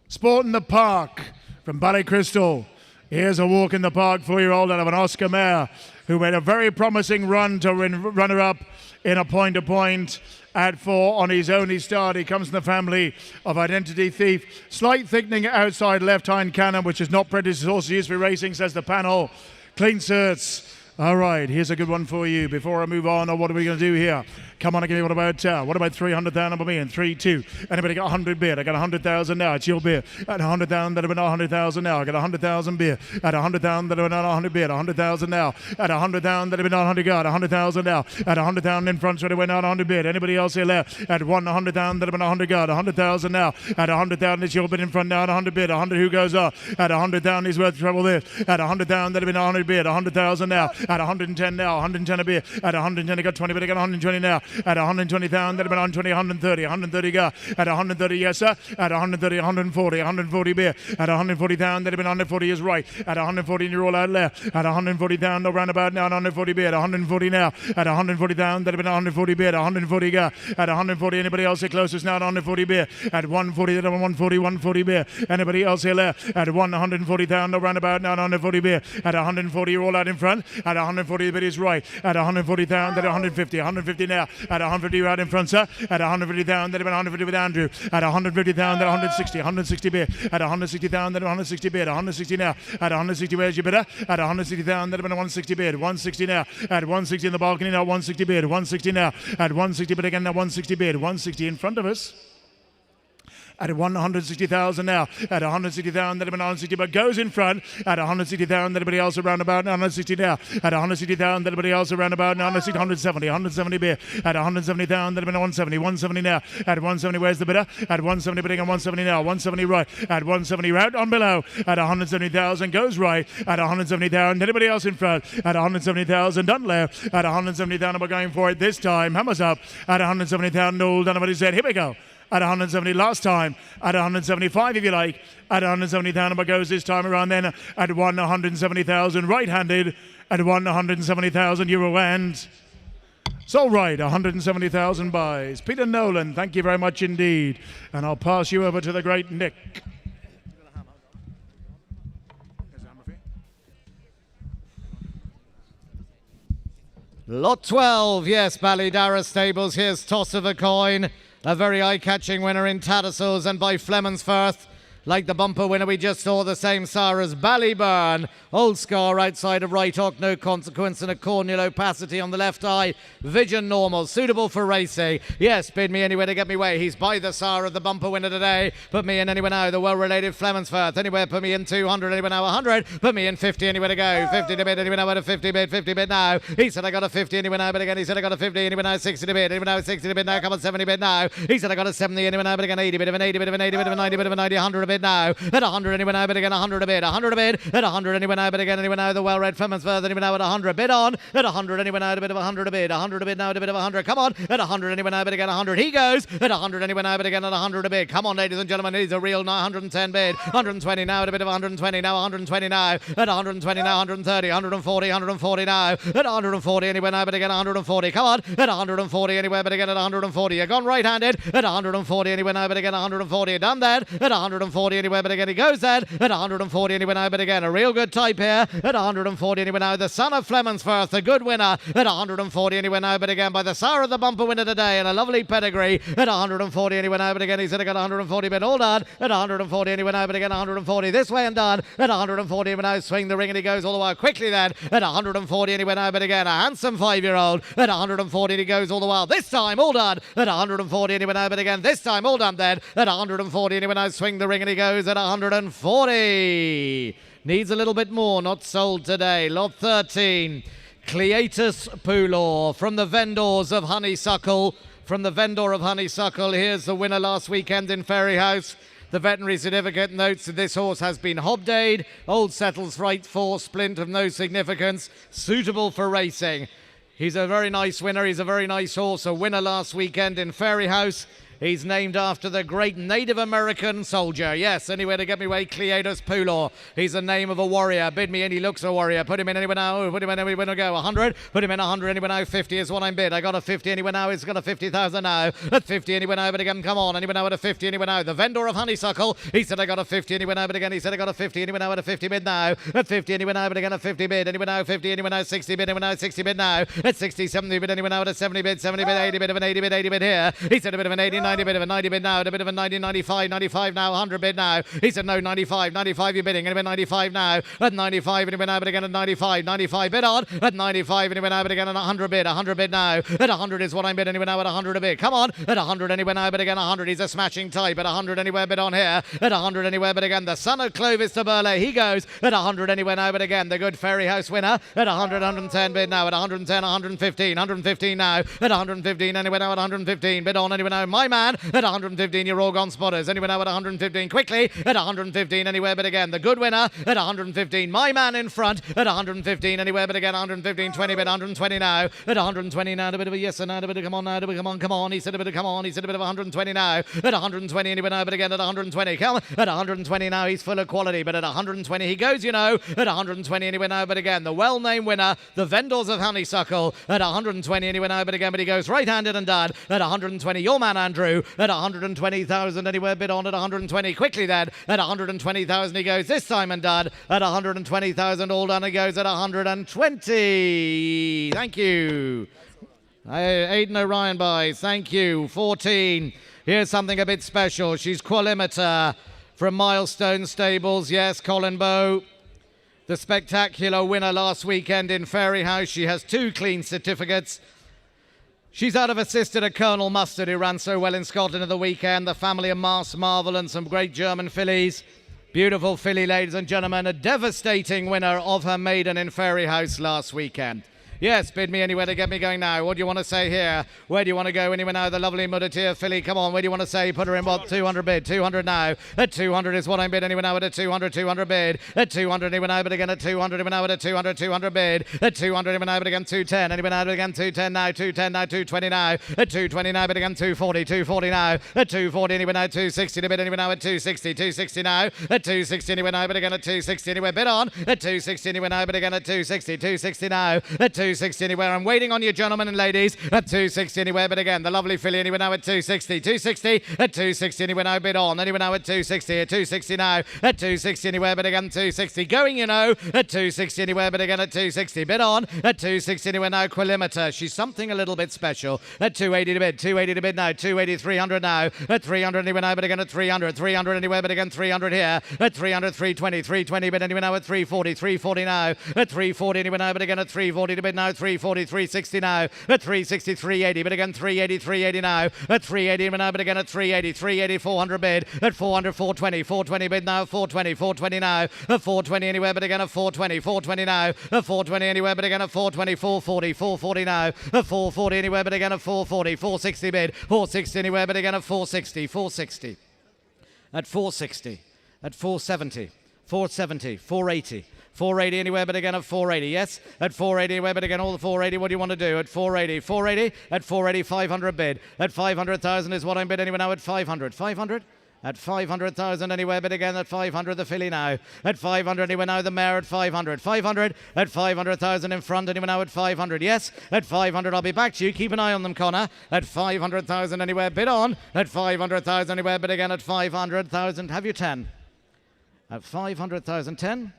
Sport in the Park from Ballycrystal. Here's a walk in the park 4-year-old out of an Oscar mare who made a very promising run to runner-up in a point-to-point at 4 on his only start. He comes from the family of Identity Thief. Slight thickening outside left hind cannon, which is not prejudiced horse used for racing, says the panel. Clean certs. All right, here's a good one for you. Before I move on, what are we going to do here? Come on, give me what about 300,000 for me and 3-2. Anybody got 100 bid? I got 100,000 now. It's your bid. At 100,000, that have been 100,000 now. I got 100,000 bid. At 100,000, that have been 100 bid. 100,000 now. At 100,000, that have been 100 guard. 100,000 now. At 100,000 in front, so they went out 100 bid. Anybody else here left? At 100,000, that have been 100 guard. 100,000 now. At 100,000, it's your bid in front now. At 100 bid. 100 who goes up? At 100,000 is worth trouble this. At 100,000, that have been 100 bid. 100,000 now. At 110 now. 110 a bid. At 110, I got 20, but I got 120 now. At 120,000, that have been 120, 130. 130 go. At 130, yes, sir. At 130, 140. 140 bid. At 140,000, that have been 140 is right. At 140, you're all out left. At 140,000, no roundabout now. At 140 bid. 140 now. At 140,000, that have been 140 bid. 140 go. At 140, anybody else here closest now? At 140 bid. At 140, that have been 140, 140 bid. Anybody else here left? At 140,000, no roundabout now. At 140 bid. At 140, you're all out in front. At 140, the bid is right. At 140,000, that 150. 150 now. At 150, you're out in front, sir. At 150,000, that have been 150 with Andrew. At 150,000, that 160. 160 bid. At 160,000, that 160 bid. 160 now. At 160, where's your bidder? At 160,000, that have been 160 bid. 160 now. At 160 in the balcony now. 160 bid. 160 now. At 160 but again now. 160 bid. 160 in front of us. at 160,000 now. At 160,000, that 160, but goes in front. At 160,000, anybody else around about 160 now. At 160,000, anybody else around about 170 beer. At 170,000, that 170, 170 now. At 170, where's the bidder? At 170, bidding on 170 now. 170 right. At 170 right on below. At 170,000 goes right. At 170,000, anybody else in front? At 170,000 done left. At 170,000, we're going for it this time. Hammers up. At 170,000, all done. What said. Here we go. At 170 last time. At 175 if you like. At 170,000, but goes this time around then. At 170,000 right-handed. At 170,000 euro and. It's all right, 170,000 buys. Peter Nolan, thank you very much indeed. And I'll pass you over to the great Nick. Lot 12, yes, Ballydara Stables. Here's toss of a coin. A very eye-catching winner in Tattersalls and by Flemonsfirth. Like the bumper winner we just saw, the same sire as Ballyburn. Old Scar outside of right hook, no consequence, and a corneal opacity on the left eye. Vision normal, suitable for racing. Yes, bid me anywhere to get me way. He's by the sire of the bumper winner today. Put me in anywhere now, the well-related Flemonsfirth. Anywhere, put me in 200, anywhere now 100. Put me in 50, anywhere to go. 50 to bid, anywhere now at a 50 bid now. He said I got a 50, anywhere now, but again he said I got a 50, anywhere now 60 to bid, anywhere now 60 to bid now, come on 70 bid now. He said I got a 70, anywhere now, but again 80 bid of an 80 bid of an 80 bid of a 90 bid of a 90, 100 a bid now. At 100 anywhere now, but again 100 a bid, 100 a bid. At 100 anywhere now, but again anywhere now, the well-read Flemonsfirth, anywhere now at 100 bid on. At 100 anywhere now, at a bit of 100 a bid, 100 a bid now, at a bit of 100. Come on, at 100 anywhere now, but again 100. He goes at 100 anywhere now, but again at 100 a bid. Come on, ladies and gentlemen, he's a real 110 bid. 120 now, at a bit of 120 now, 120 now. At 120 now, 130, 140, 140 now. At 140 anywhere now, but again 140. Come on, at 140 anywhere, but again at 140. You're gone right-handed. At 140 anywhere now, but again 140. You're done that. At 140 anywhere, but again he goes that. At 140 anywhere now, but again a real good type here. At 140 anywhere now, the son of Flemonsfirth, the good winner. At 140 anywhere now, but again by the sire of the bumper winner today and a lovely pedigree. At 140 anywhere now, but again he said I got 140 bid all done. At 140 anywhere now, but again 140 this way and done. At 140 anywhere now, swing the ring and he goes all the while quickly then. At 140 anywhere now, but again a handsome 5-year-old. At 140 he goes all the while this time all done. At 140 anywhere now, but again this time all done then. At 140 anywhere now, swing the ring and he goes at 140. Needs a little bit more, not sold today. Lot 13, Cleatus Pulo from the vendors of Honeysuckle. From the vendor of Honeysuckle, here's the winner last weekend in Ferryhouse. The veterinary certificate notes that this horse has been hobdayed. Old settles right 4, splint of no significance, suitable for racing. He's a very nice winner. He's a very nice horse. A winner last weekend in Ferryhouse. He's named after the great Native American soldier. Yes, anywhere to get me way, Cleatus Pulo. He's the name of a warrior. Bid me and he looks a warrior. Put him in anywhere now. Put him in anywhere to go. 100. Put him in 100 anywhere now. 50 is what I'm bid. I got a 50 anywhere now. It's got a 50,000 now. At 50 anywhere now. But again, come on. Anywhere now at a 50 anywhere now. The vendor of Honeysuckle. He said I got a 50 anywhere now. But again, he said I got a 50 anywhere now at a 50 bid now. At 50 anywhere now. But again, a 50 bid. Anywhere now. 50 anywhere now. 60 bid. Anywhere now. 60 bid now. At 60, 70 bid. Anywhere now at a 70 bid. 70 bid. 80 bid of an 80 bid. 80 bid here. He said a bit of an 80, 90 bid of a 90 bid now. A bit of a 90, 95, 95 now, 100 bid now. He said no, 95, 95 you're bidding. And a bit 95 now. At 95 and he went out, but again at 95, 95 bid on. At 95 and he went out, but again at 100 bid, 100 bid now. At 100 is what I'm bidding. And he went out at 100 a bid. Come on. At 100 and he went out, but again 100. He's a smashing type. At 100 anywhere bid on here. At 100 anywhere, but again the son of Clovis de Burleigh. He goes at 100 anywhere now, but again the good Ferryhouse winner. At 100, 110 bid now. At 110, 115, 115 now. At 115 anywhere now at 115 bid on anywhere now. My man at 115. You're all gone spotters. Anywhere now at 115 quickly. At 115 anywhere, but again the good winner. At 115. My man in front. At 115 anywhere, but again 115. 20 bid. 120 now. At 120 now. A bit of a yes and now. A bit of come on now. A bit of come on. He said a bit of come on. He said a bit of 120 now. At 120 anywhere now, but again at 120. Come at 120 now. He's full of quality, but at 120 he goes. You know, at 120 anywhere now, but again the well-named winner, the vendors of Honeysuckle. At 120 anywhere now, but again, but he goes right-handed and done. At 120, your man Andrew. At 120,000 anywhere, bid on at 120 quickly then. At 120,000 he goes this time and done. At 120,000 all done, he goes at 120. Thank you. Aidan O'Ryan buys. Thank you. 14. Here's something a bit special. She's Quilimeter from Milestone Stables. Yes, Colin Bow. The spectacular winner last weekend in Ferryhouse. She has 2 clean certificates. She's out of a sister to Colonel Mustard, who ran so well in Scotland at the weekend. The family of Mars Marvel and some great German fillies. Beautiful filly, ladies and gentlemen. A devastating winner of her maiden in Fairy House last weekend. Yes, bid me anywhere to get me going now. What do you want to say here? Where do you want to go anywhere now? The lovely Mudatir filly. Come on, where do you want to say? Put her in what? 200 bid. 200 now. At 200 is what I'm bid anywhere now at a 200 bid. At 200 anywhere now, but again at 200 anywhere now at a 200 bid. At 200 anywhere now, but again 210. Anywhere now, but again 210 now. 210 now, 220 now. At 220 now, but again 240 now. At 240 anywhere now, 260 to bid anywhere now at 260 now. At 260 anywhere now, but again at 260 anywhere bid on. At 260 anywhere now, but again at 260 now. At 260 anywhere. I'm waiting on you, gentlemen and ladies. At 260 anywhere, but again, the lovely filly anywhere now at 260. 260 at 260 anywhere now, bid on. Anywhere now at 260. At 260 now. At 260 anywhere, but again 260. Going, you know. At 260 anywhere, but again at 260. Bid on. At 260 anywhere now. Quilimeter. She's something a little bit special. At 280 to bid. 280 to bid now. 280, 300 now. At 300 anywhere now, but again at 300. 300 anywhere, but again 300 here. At 300, 320. 320 bid anywhere now at 340. 340 now. At 340 anywhere now, but again at 340 to bid now. 340, 360 now. At 360, 380, but again 380, 380 now. At 380 now, but again at 380, 380, 400 bid. At 400, 420, 420 bid now. 420, 420 now. At 420 anywhere, but again at 420, 420 now. At 420 anywhere, but again at 420, 440, 440 now. At 440 anywhere, but again at 440, 460 bid. 460 anywhere, but again at 460, 460. At 460. At 470, 470, 480. 480 anywhere, but again at 480, yes? At 480 anywhere, but again all the 480, what do you want to do? At 480, 480, at 480, 500 bid. At 500,000 is what I'm bid anywhere now at 500. 500? At 500,000 anywhere, but again at 500 the filly now. At 500 anywhere now the mare at 500. 500 at 500,000 in front anywhere now at 500. Yes, at 500 I'll be back to you. Keep an eye on them, Connor. At 500,000 anywhere, bid on. At 500,000 anywhere, but again at 500,000. Have you 10? At 500,000, 10?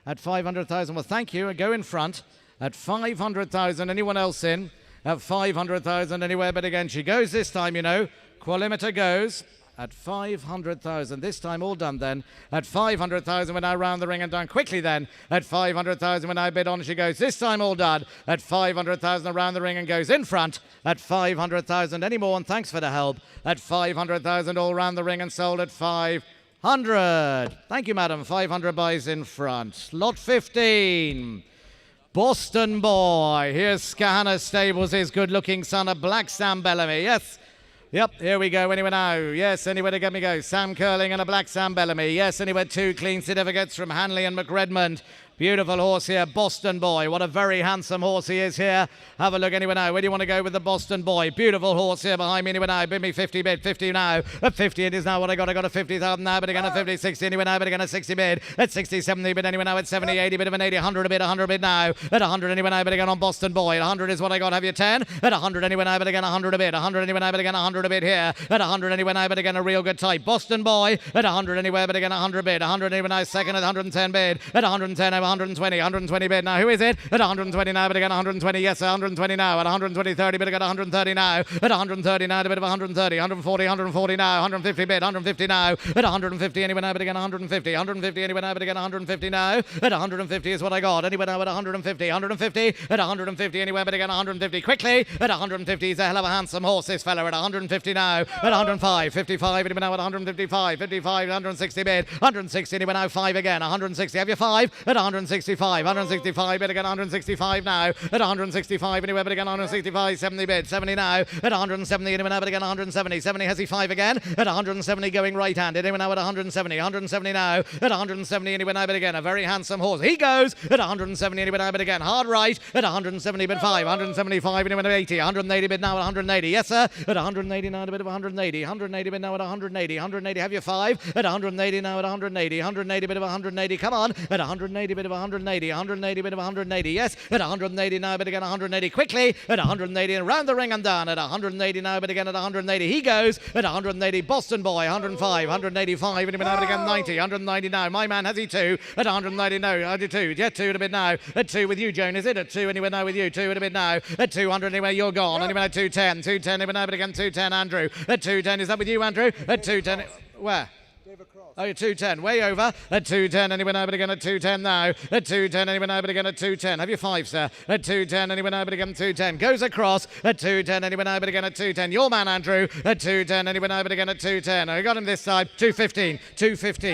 At 500,000, well, thank you. Go in front. At 500,000, anyone else in? At 500,000, anywhere, but again, she goes this time, you know. Quilimeter goes at 500,000. This time, all done then. At 500,000, we're now round the ring and done quickly then. At 500,000, when I bid on, she goes. This time, all done. At 500,000, around the ring and goes in front. At 500,000, any more, and thanks for the help. At 500,000, all round the ring and sold at 500. Thank you, madam. 500 buys in front. Lot 15. Boston Boy. Here's Skahana Stables, his good-looking son of Black Sam Bellamy. Yes. Yep, here we go. Anywhere now. Yes, anywhere to get me go. Sam Curling and a Black Sam Bellamy. Yes, anywhere 2 clean certificates from Hanley and McRedmond. Beautiful horse here, Boston Boy. What a very handsome horse he is here. Have a look anywhere now. Where do you want to go with the Boston Boy? Beautiful horse here behind me anywhere now. Bid me 50 bid. 50 now. At 50 it is now what I got. I got a 50,000 now, but again at 50, 60 anywhere now, but again at 60 bid. At 60, 70 bid anywhere now. At 70, 80 bid of an 80, 100 a bid, 100 bid now. At 100 anywhere now, but again on Boston Boy. At 100 is what I got. Have you 10? At 100 anywhere now, but again 100 a bid. 100 anywhere now, but again 100 a bid here. At 100 anywhere now, but again a real good type. Boston Boy. At 100 anywhere, but again 100 bid. 100 anywhere now, second at 110 bid. At 110 over 120, 120 bid now. Who is it? At 120 now, but again 120. Yes, 120 now. At 120, 30 bid. I got 130 now. At 130 now, a bit of 130. 140, 140 now. 150 bid. 150 now. At 150 anywhere now, but again 150. 150 anywhere now, but again 150 now. At 150 is what I got. Anywhere now at 150. 150. At 150 anywhere, but again 150. Quickly. At 150 he's a hell of a handsome horse, this fella. At 150 now. At 105. 55 anywhere now at 155. 55. 160 bid. 160 anywhere now. 5 again. 160. Have you 5? At 165. 165 bid again. 165 now. At 165 anywhere, but again 165. 70 bid. 70 now. At 170 anywhere now, but again 170. 70 has he 5 again. At 170 going right handed. Anywhere now at 170. 170 now. At 170 anywhere now, but again a very handsome horse. He goes at 170 anywhere now, but again hard right. At 170 bid 5. 175 anywhere now 80. 180 bid now at 180. Yes, sir. At 180 now, a bit of 180. 180 bid now at 180. 180. Have you 5? At 180 now at 180. 180 bit of 180. Come on. At 180 bit of 180. 180 bit of 180. Yes. At 180 now, but again 180 quickly. At 180 and round the ring and down. At 180 now, but again at 180 he goes. At 180 Boston Boy. 105. 185 and now, but again 90. 190 now. My man has he 2. At 190 no. I do 2. Get 2 in a bit now. At 2 with you, Joan. Is it? At 2 anywhere now with you. 2 in a bit now. At 200 anywhere you're gone. Anywhere now 210. 210 anywhere now, but again 210 Andrew. At 210 is that with you, Andrew? At 210 where? Oh, you're 210, way over. At 210, and he went over again at 210 now. At 210, and he went over again at 210. Have you 5, sir? At 210, and he went over again at 210. Goes across at 210, and he went over again at 210. Your man, Andrew, at 210, and he went over again at 210. I got him this time. 215, 215.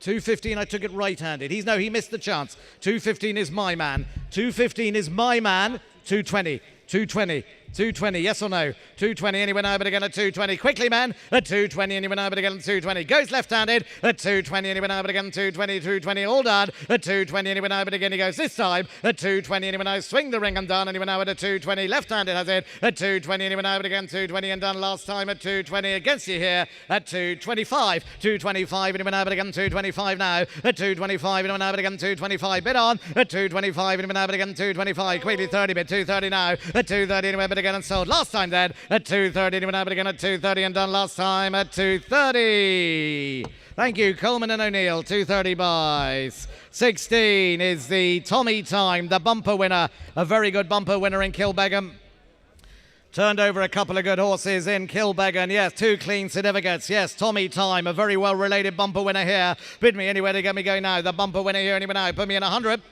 215, I took it right-handed. He missed the chance. 215 is my man. 215 is my man. 220, 220. 220, yes or no? 220, and he went over again at 220. Quickly, man, at 220, and he went over again at 220. Goes left-handed at 220, and he went over again at 220. 220, all done at 220, and he went over again. He goes this time at 220, and he went over, swing the ring and done, and he went over to 220. Left-handed has it at 220, and he went over again 220 and done last time at 220. Against you here at 225. 225, and he went over again 225 now at 225, and he went over again 225. Bid on at 225, and he went over again 225. Quickly 30 bid, 230 now at 230, and he went again and sold last time then at 230, and he went over again at 230 and done last time at 230. Thank you, Coleman and O'Neill. 230 buys. 16 is the Tommy time, the bumper winner, a very good bumper winner in Kilbeggan. Turned over a couple of good horses in Kilbeggan. Yes, 2 clean certificates. Yes, Tommy time, a very well-related bumper winner here. Bid me anywhere to get me going now. The bumper winner here, and he went out. Put me in 100.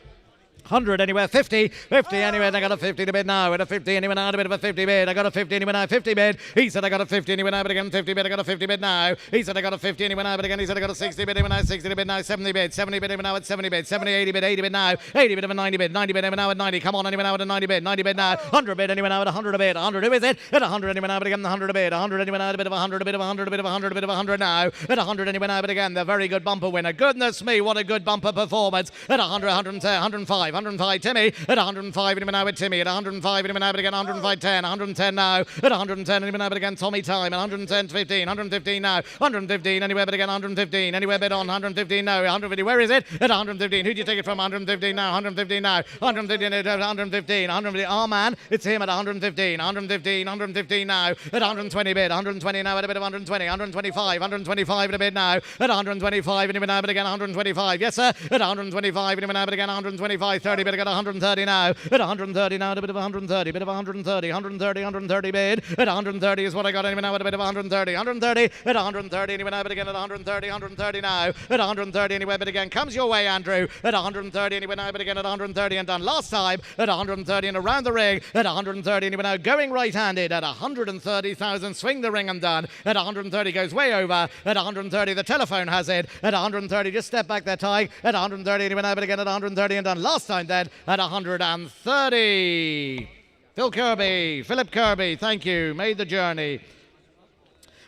100 anywhere, 50 anywhere, and I got a 50 to bid now. At a 50, and he went out a bit of a 50 bid. I got a 50, and he went out 50 bid. He said I got a 50, and he went out again 50 bid. I got a 50 bid now. He said I got a 50, and he went out again. He said I got a 60 bid. He went out 60 to bid now. 70 bid, 70 bid. He went out at 70 bid. 70, 80 bid, 80 bid now. 80 bid of a 90 bid. 90 bid. He went out at 90. Come on, and he went out at 90 bid. 90 bid now. 100 bid, and he went out at 100 a bid. 100. Who is it? At 100, and he went out again 100 a bid. 100, and he went out a bit of 100, a bit of 100, a bit of 100, a bit of 100 now. At 100, and he went out again. The very good bumper winner. Goodness me, what a good bumper performance. At 100, 110, 105, 105. Timmy at 105, and he went out with Timmy at 105, and he went out again 105, 10, 110 now. At 110, and he went out again Tommy time at 110, 15, 115 now. 115, anywhere but again 115, anywhere but on 115 now. 150, where is it? At 115, who do you take it from? 115 now, 115 now. 115, 115, 150. Oh man, it's him at 115, 115, 115 now. At 120 bid, 120 now at a bit of 120, 125, 125 at a bid now. At 125, and he went out again 125. Yes sir, at 125, and he went out again 125. 30 bid, I got 130 now. At 130 now, at a bit of 130, bit of 130, 130, 130 bid. At 130 is what I got, and he went out at a bit of 130, 130, at 130, and he went out again at 130, 130 now. At 130, anywhere but again comes your way, Andrew. At 130, and he went out again at 130 and done last time. At 130 and around the ring. At 130, and he went out going right-handed. At 130,000, swing the ring and done. At 130 goes way over. At 130, the telephone has it. At 130, just step back there, Ty. At 130, and he went out again at 130 and done last time then. At 130. Philip Kirby, thank you. Made the journey.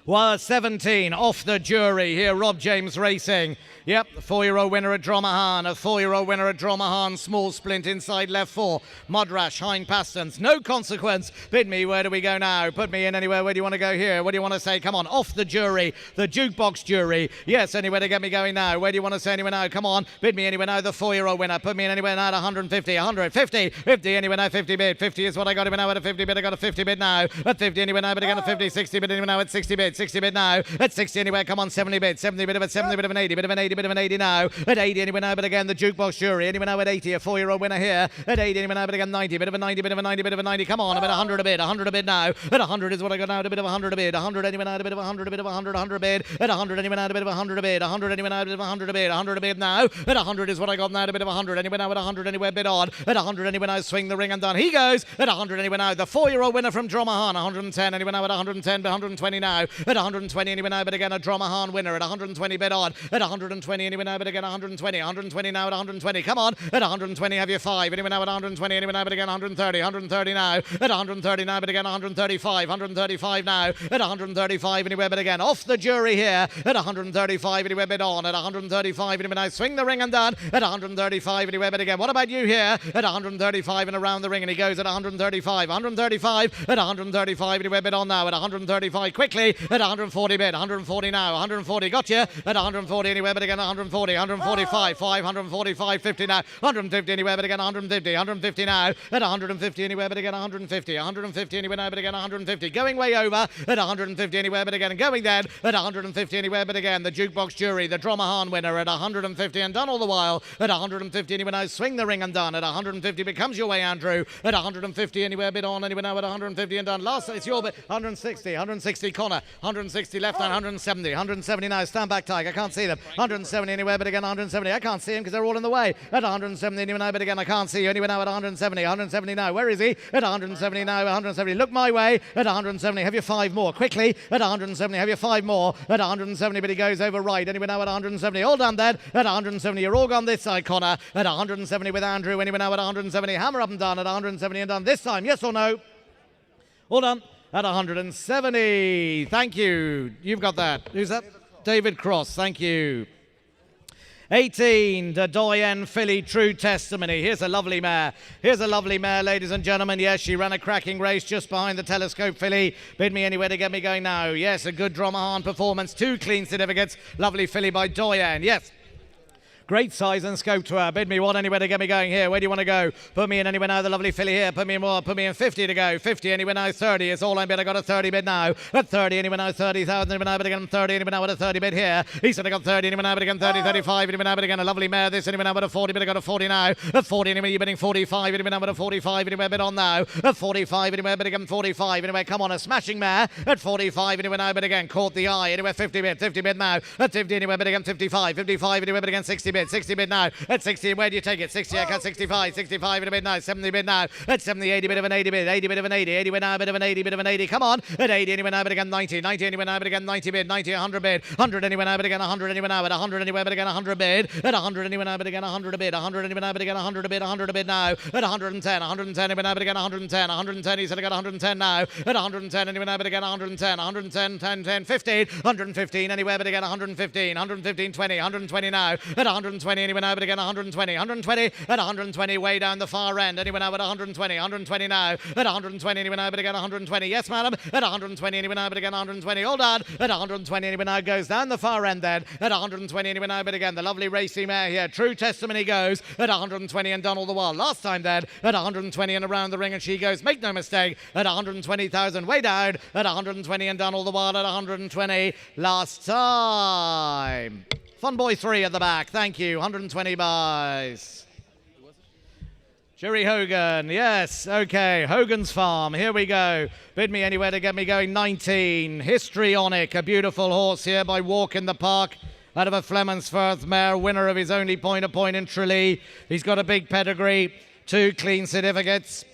Well, 17 off the jury here, Rob James Racing. Yep, the 4-year-old winner at Dromahan, a 4-year-old winner at Dromahan, small splint inside left 4, Mudrash, Hind Pastons, no consequence. Bid me, where do we go now? Put me in anywhere, where do you want to go here? What do you want to say? Come on, off the jury, the jukebox jury. Yes, anywhere to get me going now? Where do you want to say anywhere now? Come on, bid me anywhere now, the 4-year-old winner. Put me in anywhere now at 150, 100, 50, 50, anywhere now, 50 bid. 50 is what I got him now at a 50 bid. I got a 50 bid now. At 50 anywhere now, but again a 50, 60 bid anywhere now at 60 bid. 60 bid now. At 60 anywhere, come on, 70 bid. 70 bid of a 70 bid of an 80, bid of an 80, bid of an 80 now. At 80 anywhere now, but again the jukebox jury. Anywhere now at 80, a 4-year-old winner here. At 80 anywhere now, but again 90, bit of a 90, bit of a 90, bit of a 90. Come on, a bit of 100 a bid, 100 a bid now. At 100 is what I got now, a bit of 100 a bid. 100 anywhere now, a bit of 100, a bit of 100, 100 a bid. At 100 anywhere now, a bit of 100 a bid. 100 anywhere now, a bit of 100 a bid. 100 a bid now. At 100 is what I got now, a bit of 100. Anywhere now at 100, anywhere bid on. At 100 anywhere now, swing the ring and done. He goes. At 100 anywhere now, the 4-year-old winner from Dromahan. 110 anywhere now at 110, but 120 now. At 120 anywhere now, but again a Dromahan winner. At 120 bid on. At 120 anywhere now, but again 120. 120 now at 120. Come on. At 120 have your 5. Anywhere now at 120. Anywhere now, but again 130. 130 now. At 130 now, but again 135. 135 now. At 135 anywhere, but again off the jury here. At 135 anywhere, bid on. At 135 anywhere now, swing the ring and done. At 135 anywhere, but again. What about you here? At 135 and around the ring, and he goes at 135. 135 at 135 anywhere, bid on now. At 135 quickly. At 140 bid. 140 now. 140 got you. At 140 anywhere, but again 140. 145. 545. 50 now. 150 anywhere, but again 150. 150 now. At 150 anywhere, but again 150. 150 anywhere now, but again 150. Going way over. At 150 anywhere, but again going then. At 150 anywhere, but again the jukebox jury, the Dromahan winner at 150 and done all the while. At 150 anywhere now, swing the ring and done. At 150 becomes your way, Andrew. At 150 anywhere, bid on. Anywhere now at 150 and done. Last, it's your bit. 160. 160 Connor. 160 left hand, 170. 170 now. Stand back, Tiger. I can't see them. 170 anywhere, but again 170. I can't see him because they're all in the way. At 170 anywhere now, but again I can't see you. Anywhere now at 170. 170 now. Where is he? At 170 now. 170. Look my way. At 170. Have you 5 more? Quickly. At 170. Have you 5 more? At 170. But he goes over right. Anywhere now at 170. All done then. At 170. You're all gone this side, Connor. At 170 with Andrew. Anywhere now at 170. Hammer up and done at 170 and done this time. Yes or no? All done. At 170. Thank you. You've got that. Who's that? David Cross. Thank you. 18, the Doyen Filly True Testimony. Here's a lovely mare. Here's a lovely mare, ladies and gentlemen. Yes, she ran a cracking race just behind the Telescope Filly. Bid me anywhere to get me going now. Yes, a good Dromahan performance. 2 clean certificates. Lovely filly by Doyen. Yes. Great size and scope to her. Bid me one anywhere to get me going here. Where do you want to go? Put me in anywhere now. The lovely filly here. Put me in more. Put me in 50 to go. 50 anywhere now. 30. It's all I'm bid. I got a 30 bid now. At 30 anywhere now. 30,000 anywhere now. But again 30 anywhere now. With a 30 bid here. He said I got 30 anywhere now. But again 30, 35 anywhere now. But again a lovely mare. This anywhere now. With a 40 bid. I got a 40 now. At 40 anywhere you're bidding 45 anywhere now. With a 45 anywhere bid on now. At 45 anywhere. But again 45 anywhere. Come on, a smashing mare. At 45 anywhere now. But again caught the eye. Anywhere 50 bid. 50 bid now. At 50 anywhere. But again 55. 55 anywhere. But again 60 bid. 60 bid now. At 60, where do you take it? 60, I got 65, 65 in a bid now, 70 bid now, at 70, 80 bid of an 80 bid, 80 bid of an 80, 80 bid now, bid of an 80, bid of an 80, come on, at 80 anywhere now, but again 90, 90 anywhere now, but again 90 bid, 90, 100 bid, 100 anywhere now, but again 100 anywhere now, at 100 anywhere, but again 100 bid, at 100 anywhere now, but again 100 a bid, 100 anywhere now, but again 100 a bid, 100 a bid now, at 110, 110 anywhere now, but again 110, 110, he said I got 110 now, at 110 anywhere now, but again 110, 110, 10, 10, 15, 115 anywhere, but again 115, 115, 20, 120 now, at 120 anywhere now, but again 120, 120, at 120 way down the far end, anywhere now at 120, 120 now, at 120 anywhere now, but again 120, yes madam, at 120 anywhere now, but again 120, hold on, at 120 anywhere now, goes down the far end then, at 120 anywhere now, but again the lovely racy mare here, True Testimony goes, at 120 and done all the while, last time then, at 120 and around the ring, and she goes, make no mistake, at 120,000 way down, at 120 and done all the while, at 120, last time. Fun Boy 3 at the back, thank you, 120 buys. Jerry Hogan, yes, okay, Hogan's Farm, here we go. Bid me anywhere to get me going, 19, Histrionic, a beautiful horse here by Walk in the Park. Out of a Flemonsforth mare, winner of his only point in Tralee. He's got a big pedigree, 2 clean certificates.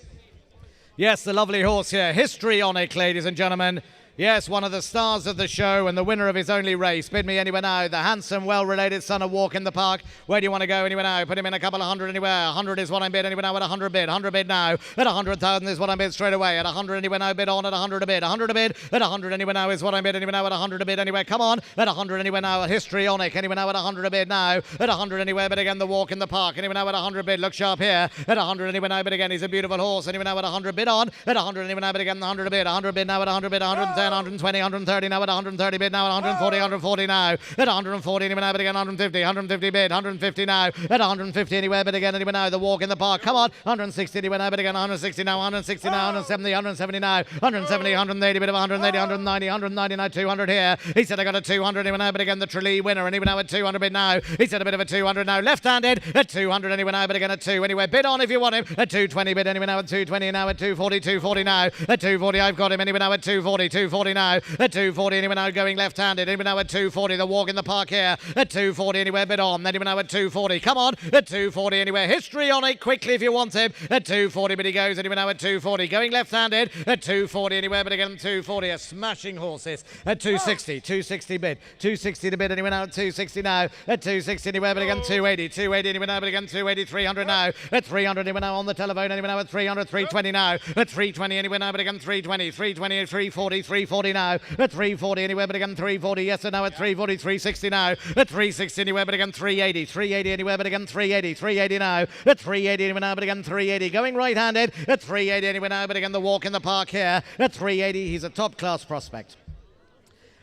Yes, the lovely horse here, Histrionic, ladies and gentlemen. Yes, one of the stars of the show and the winner of his only race. Bid me anywhere now. The handsome, well-related son of Walk in the Park. Where do you want to go anywhere now? Put him in a couple of hundred anywhere. 100 is what I'm bid anywhere now at 100 bid. 100 bid now. At 100,000 is what I'm bid straight away. At 100 anywhere now bid on at 100 a bid. 100 a bid. At 100 anywhere now is what I'm bid anywhere now at 100 a bid anywhere. Come on. At 100 anywhere now. Histrionic. Anywhere now at 100 a bid now. At 100 anywhere but again the Walk in the Park. Anywhere now at 100 bid. Look sharp here. At 100 anywhere now but again he's a beautiful horse. Anywhere now at 100 bid on. At 100 anywhere now but again 100 a bid. 100 bid now at 100 bid. 110, 120, 130 now at 130 bid now at 140, 140 now at 140 anywhere now but again 150, 150 bid, 150 now at 150 anywhere but again anywhere now the Walk in the Park. Come on, 160 anywhere now but again 160 now, 160 now, 170, 170 now, 170, 180 bit of 180, 190, 190 now, 200 here. He said I got a 200 anywhere now but again the Tralee winner and even now at 200 bid now. He said a bit of a 200 now, left-handed at 200 anywhere now but again at 2 anywhere. Bid on if you want him at 220 bid anywhere now at 220 now at 240, 240 now at 240 I've got him anywhere now at 240, 240 now at 240 anywhere now going left-handed anywhere now at 240 the Walk in the Park here at 240 anywhere bid on anywhere now at 240 come on at 240 anywhere Histrionic quickly if you want him at 240 but he goes anywhere now at 240 going left-handed at 240 anywhere but again 240 a smashing horses at 260 260 bid 260 to bid anywhere now at 260 now at 260 anywhere but again 280 280 anywhere now but again 280 300 now at 300 anywhere now on the telephone anywhere now at 300 320 now at 320 anywhere now but again 320 320 340 340 now at 340 anywhere but again 340 yes and now at 340 360 now at 360 anywhere but again 380 380 anywhere but again 380 380 now at 380 anywhere now but again 380 going right-handed at 380 anywhere now but again the Walk in the Park here at 380 he's a top class prospect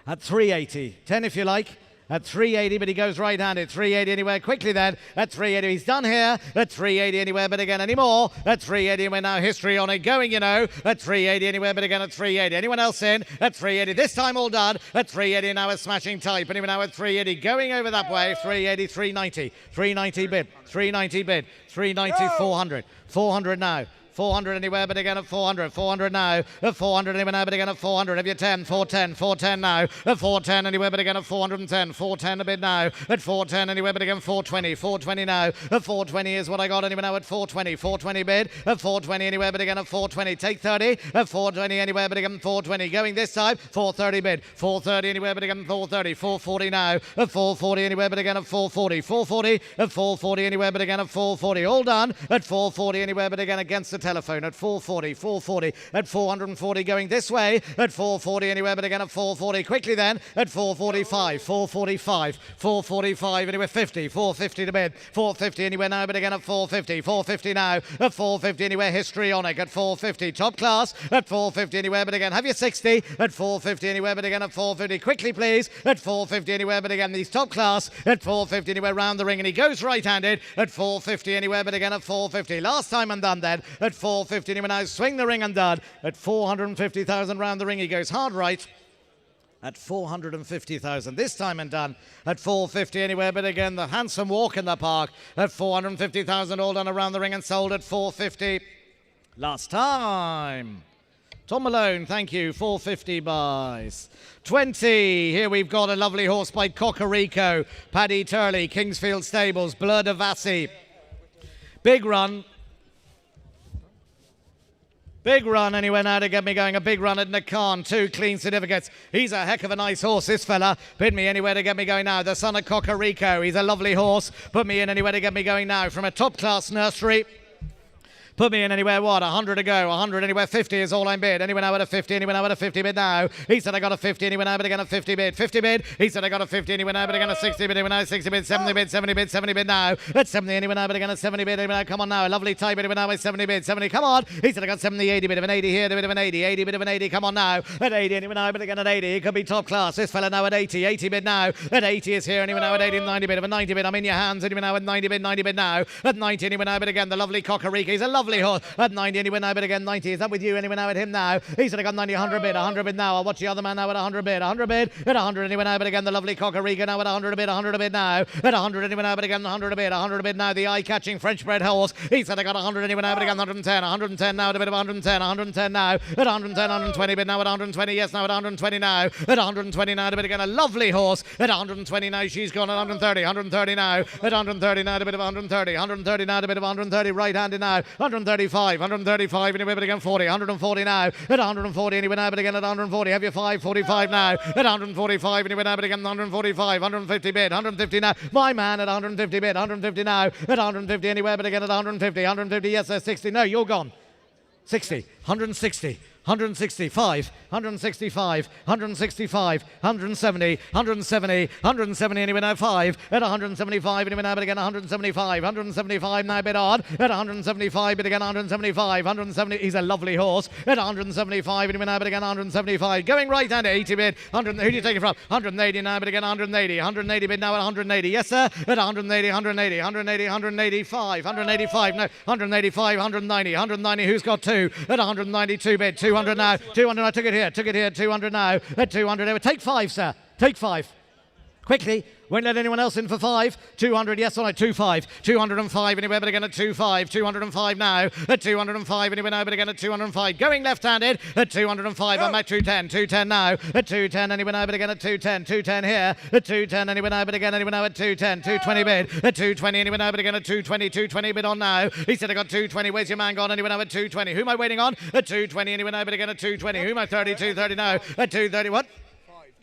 at 380 10 if you like at 380 but he goes right-handed 380 anywhere quickly then at 380 he's done here at 380 anywhere but again anymore at 380 we're now Histrionic going you know at 380 anywhere but again at 380 anyone else in at 380 this time all done at 380 now a smashing type and even now at 380 going over that way 380 390 390 bid 390 bid 390 400 400 now 400 anywhere but again at 400. 400 now. At 400 anywhere now but again at 400. Have you 10? 410. 410 now. At 410 anywhere but again at 410. 410 a bit now. At 410 anywhere but again 420. 420 now. At 420 is what I got anywhere now at 420. 420 bid. At 420 anywhere but again at 420. Take 30. At 420 anywhere but again 420. Going this time. 430 bid. 430 anywhere but again 430. 440 now. At 440 anywhere but again at 440. 440 at 440 anywhere but again at 440. All done at 440 anywhere but again against the telephone at 440. 440 at 440 going this way at 440 anywhere but again at 440. Quickly then at 445. 445. 445 anywhere 50. 450 to bid. 450 anywhere now but again at 450. 450 now at 450 anywhere histrionic at 450. Top class at 450 anywhere but again. Have you 60 at 450 anywhere but again at 450. Quickly please at 450 anywhere but again. These top class at 450 anywhere round the ring and he goes right-handed at 450 anywhere but again at 450. Last time and done then at 450 anywhere now. Swing the ring and done at 450,000 round the ring. He goes hard right at 450,000 this time and done at 450 anywhere but again the handsome walk in the park at 450,000 all done around the ring and sold at 450 last time. Tom Malone, thank you. 450 buys. 20. Here we've got a lovely horse by Coco, Rico, Paddy Turley, Kingsfield Stables, Blood of Vassie. Big run. Big run anywhere now to get me going. A big run at Nakan. 2 clean certificates. He's a heck of a nice horse, this fella. Bid me anywhere to get me going now. The son of Coco Rico. He's a lovely horse. Put me in anywhere to get me going now. From a top-class nursery. Put me in anywhere, what, 100 to go. 100 anywhere, 50 is all I'm bid. Anyone now at a 50, anyone now at a 50 bid now. He said I got a 50, anyone now but again a 50 bid. 50 bid. He said I got a 50, anyone now but again a 60 bid. Anyone now 60 bid, 70 bid, 70 bid, 70 bid now. At 70, anyone now but again a 70 bid. Anyone now, come on now. A lovely type, anyone now with 70 bid. 70, come on. He said I got 70, 80 bid of an 80 here, a bit of an 80, 80 bid of an 80. Come on now. At 80, anyone now but again at 80. He could be top class. This fella now at 80, 80 bid now. At 80 is here, anyone now at 80, 90 bid of a 90 bid. I'm in your hands. Anyone now at 90 bid, 90 bid now. At 90, anyone now but again the lovely Coco Rico. He's a lovely horse. At 90. Anyone now but again 90. Is that with you? Anyone now at him now? He said I got 90, 100 bid, 100 bid now. I'll watch the other man now at 100 bid, 100 bid, at 100 anyone now but again the lovely Coco Rico now at 100 bid, 100 bid now. At 100 anyone now but again 100 bid, 100 bid now. The eye-catching French bred horse. He said I got 100 anyone now but again 110, 110 now at a bit of 110, 110 now. At 110, 120 bid now at 120. Yes, now at 120 now. At 120 now at a bit again a lovely horse. At 120 now she's gone at 130, 130 now. At 130 now at a bit of 130, 130 now at a bit of 130 right-handed now. 135, 135 anyway but again 40, 140 now. At 140 anyway now but again at 140. Have you 545 now. At 145 anyway now but again 145, 150 bid, 150 now. My man at 150 bid, 150 now. At 150 anywhere but again at 150, 150 yes sir, 60. No, you're gone. 60, 160. 165, 165, 165, 170, 170, 170 anyway now 5. At 175 anyway now but again 175, 175 now bid on. At 175 bid again 175, 170. He's a lovely horse. At 175 anyway now but again 175. Going right hand 80 bid. 100. Who do you take it from? 180 now but again 180, 180 bid now at 180. Yes sir. At 180, 180, 180, 185, 185 no 185, 190, 190. Who's got 2? At 192 bid. 200 now. 200 now. Took it here. 200 now. At 200. Take 5, sir. Take 5. Quickly. Won't let anyone else in for 5. 200, yes or no? 25. 205 anywhere but again at 25. 205 now. At 205 anywhere now but again at 205. Going left-handed at 205. I'm at 210. 210 now. At 210 anywhere now but again at 210. 210 here. At 210 anywhere now but again anywhere now at 210. 220 bid. At 220 anywhere now but again at 220. 220 bid on now. He said I got 220. Where's your man gone? Anywhere now at 220. Who am I waiting on? At 220 anywhere now but again at 220. Who am I 30? 230 now. At 230 what?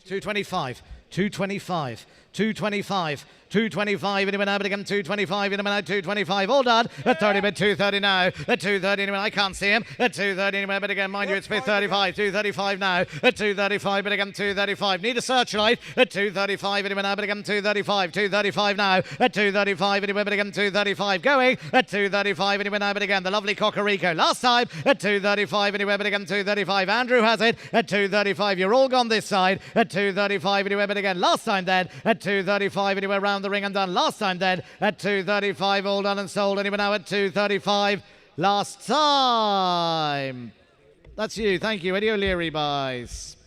225. 225. 225. 225, anyone now, but again 225, anyone now, 225, all done. At 30 bid, 230 now. At 230, anyone, I can't see him. At 230, anyone, but again, mind you, it's bid 35, 235 now. At 235, but again 235. Need a searchlight. At 235, anyone now, but again 235, 235 now. At 235, anyone, but again 235. Going. At 235, anyone now, but again, the lovely Coco Rico. Last time, at 235, anywhere, but again 235. Andrew has it. At 235, you're all gone this side. At 235, anywhere, but again, last time then. At 235, anywhere round the ring and done. Last time then. At 235, all done and sold. Anyone now at 235. Last time. That's you. Thank you. Eddie O'Leary buys.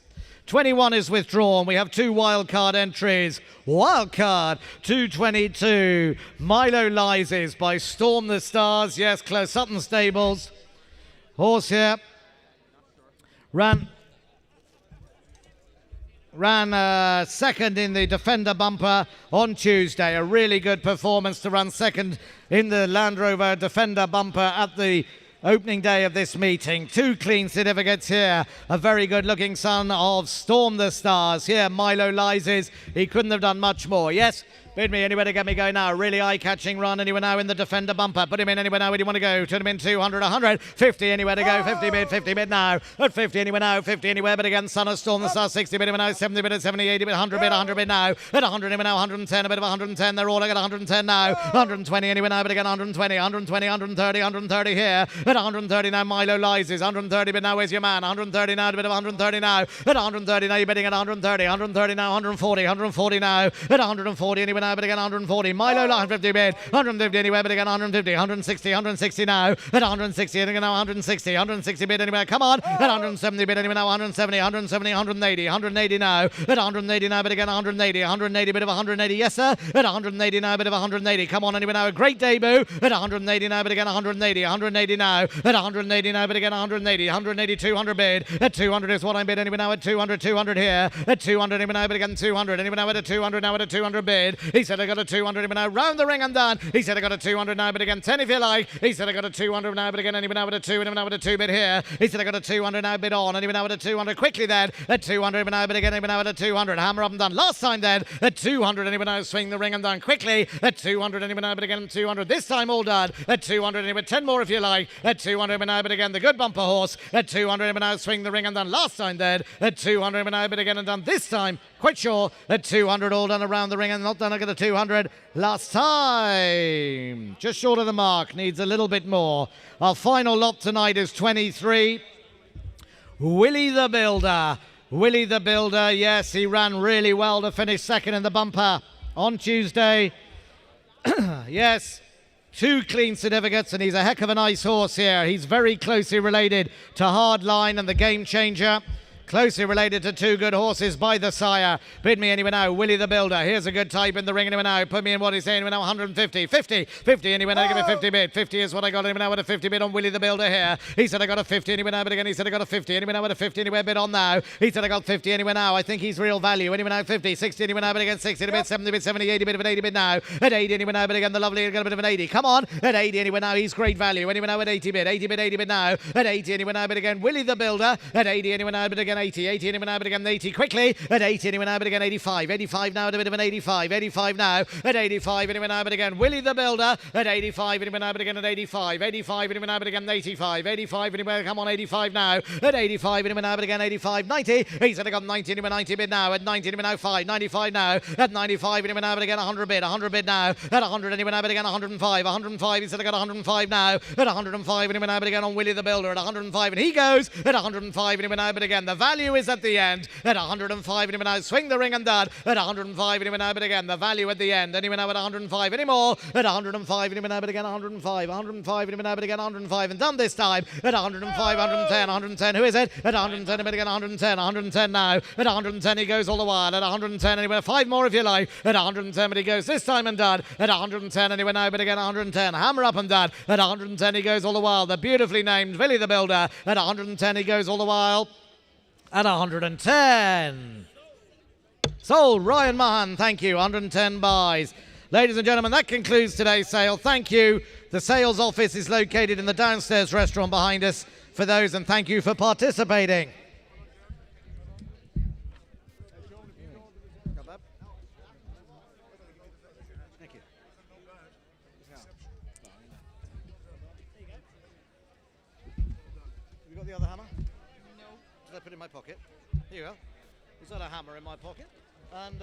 21 is withdrawn. We have 2 wildcard entries. Wildcard 222. Milo Lises by Storm the Stars. Yes, Close Sutton Stables. horse here. Ran second in the Defender bumper on Tuesday. A really good performance to run second in the Land Rover Defender bumper at the opening day of this meeting. 2 clean certificates here. A very good looking son of Storm the Stars. Here Milo lies. He couldn't have done much more. Yes? Bid me anywhere to get me going now. Really eye-catching run. Anywhere now in the Defender bumper. Put him in anywhere now. Where do you want to go? Turn him in 200, 100, 50 anywhere to go. 50 bid now. At 50 anywhere now. 50 anywhere. But again, Son of Storm the Star. 60 bid anywhere now. 70 bid at 70, 80 bid, 100 bid now. At 100 anywhere now. 110 a bit of 110. They're all at 110 now. 120 anywhere now. But again, 120, 120, 130, 130 here. At 130 now. Milo lies. 130 bid now. Where's your man? 130 now. A bit of 130 now. At 130 now. You're bidding at 130. 130 now. 140. 140 now. At 140 anywhere now. But again, 140. Milo 150 bid, 150 anywhere, but again 150, 160, 160 now, at 160, and again now 160, 160 bid anywhere, come on, at 170 bid anywhere now, 170, 170, 180, 180 now, at 180 now, but again 180, 180 bit of 180, yes sir, at 180 now, bit of 180, come on anywhere now, a great debut, at 180 now, but again 180, 180 now, at 180 now, but again 180, 180, 200 bid, at 200 is what I'm bid anywhere now, at 200, 200 here, at 200 anywhere now, but again 200, anywhere now at a 200 now, at a 200 bid, he said I got a 200 now, round the ring and done. He said I got a 200 now, but again 10 if you like. He said I got a 200 now, but again anywhere now with a 2, and now with a 2 bid here. He said I got a 200 now, bid on, anywhere now with a 200 quickly then. At 200 now, but again anywhere now with a 200. Hammer up and done. Last time then, at 200 anywhere now, swing the ring and done quickly. At 200 anywhere now, but again 200. This time all done. At 200 anywhere, 10 more if you like. At 200 now, but again the good bumper horse. At 200 anywhere now, swing the ring and done. Last time then. At 200 now, but again and done this time. Quite sure. At 200 all done around the ring and not done. I got a 200 last time. Just short of the mark. Needs a little bit more. Our final lot tonight is 23. Willie the Builder. Willie the Builder, yes, he ran really well to finish second in the bumper on Tuesday. Yes, 2 clean certificates, and he's a heck of a nice horse here. He's very closely related to Hardline and the Game Changer. Closely related to 2 good horses by the sire. Bid me anywhere now, Willie the Builder. Here's a good type in the ring anywhere now. Put me in what he's saying anywhere now, 150. 50 anywhere now, give me 50 bid. 50 is what I got anywhere now with a 50 bid on Willie the Builder here. He said I got a 50 anywhere now, but again he said I got a 50 anywhere now with a 50 anywhere bid on now. He said I got 50 anywhere now. I think he's real value. Anywhere now 50, 60 anywhere now, but again 60 bid, 70 bid, 70, 80 bid of an 80 bid now. At 80 anywhere now, but again the lovely got a bit of an 80. Come on, at 80 anywhere now, he's great value. Anywhere now at 80 bid, 80 bid, 80 bid now. At 80 anywhere now, but again Willie the Builder. At 80 anywhere now, but again 80, 80 anywhere now, but again 80 quickly. At 80 anywhere now, but again 85. 85 now, at a bit of an 85. 85 now, at 85 anywhere now, but again Willie the Builder. At 85 anywhere now, but again at 85. 85 anywhere now, but again 85. 85 anywhere, come on 85 now. At 85 anywhere now, but again 85. 90. He said I got 90 anywhere, 90 bid now. At 90 anywhere now 5. 95 now. At 95 anywhere now, but again 100 bid. 100 bid now. At 100 anywhere now, but again 105. 105. He said I got 105 now. At 105 anywhere now, but again on Willie the Builder. At 105 and he goes. At 105 anywhere now, but again the value is at the end. At 105 anywhere now, swing the ring and done. At 105 anywhere now, but again the value at the end. Anywhere now at 105 anymore. At 105 anywhere now, but again 105. 105 anywhere now, but again 105 and done this time. At 105, 110, 110. Who is it? At 110 but again 110. 110 now. At 110 he goes all the while. At 110 anywhere. 5 more if you like. At 110 but he goes this time and done. At 110 anywhere now, but again 110. Hammer up and done. At 110 he goes all the while. The beautifully named Willie the Builder. At 110 he goes all the while. At 110. Sold, Ryan Mahan, thank you, 110 buys. Ladies and gentlemen, that concludes today's sale. Thank you. The sales office is located in the downstairs restaurant behind us for those, and thank you for participating. Thank you. Have you got the other hammer? No. Did I put it in my pocket? Here you go. Is that a hammer in my pocket? And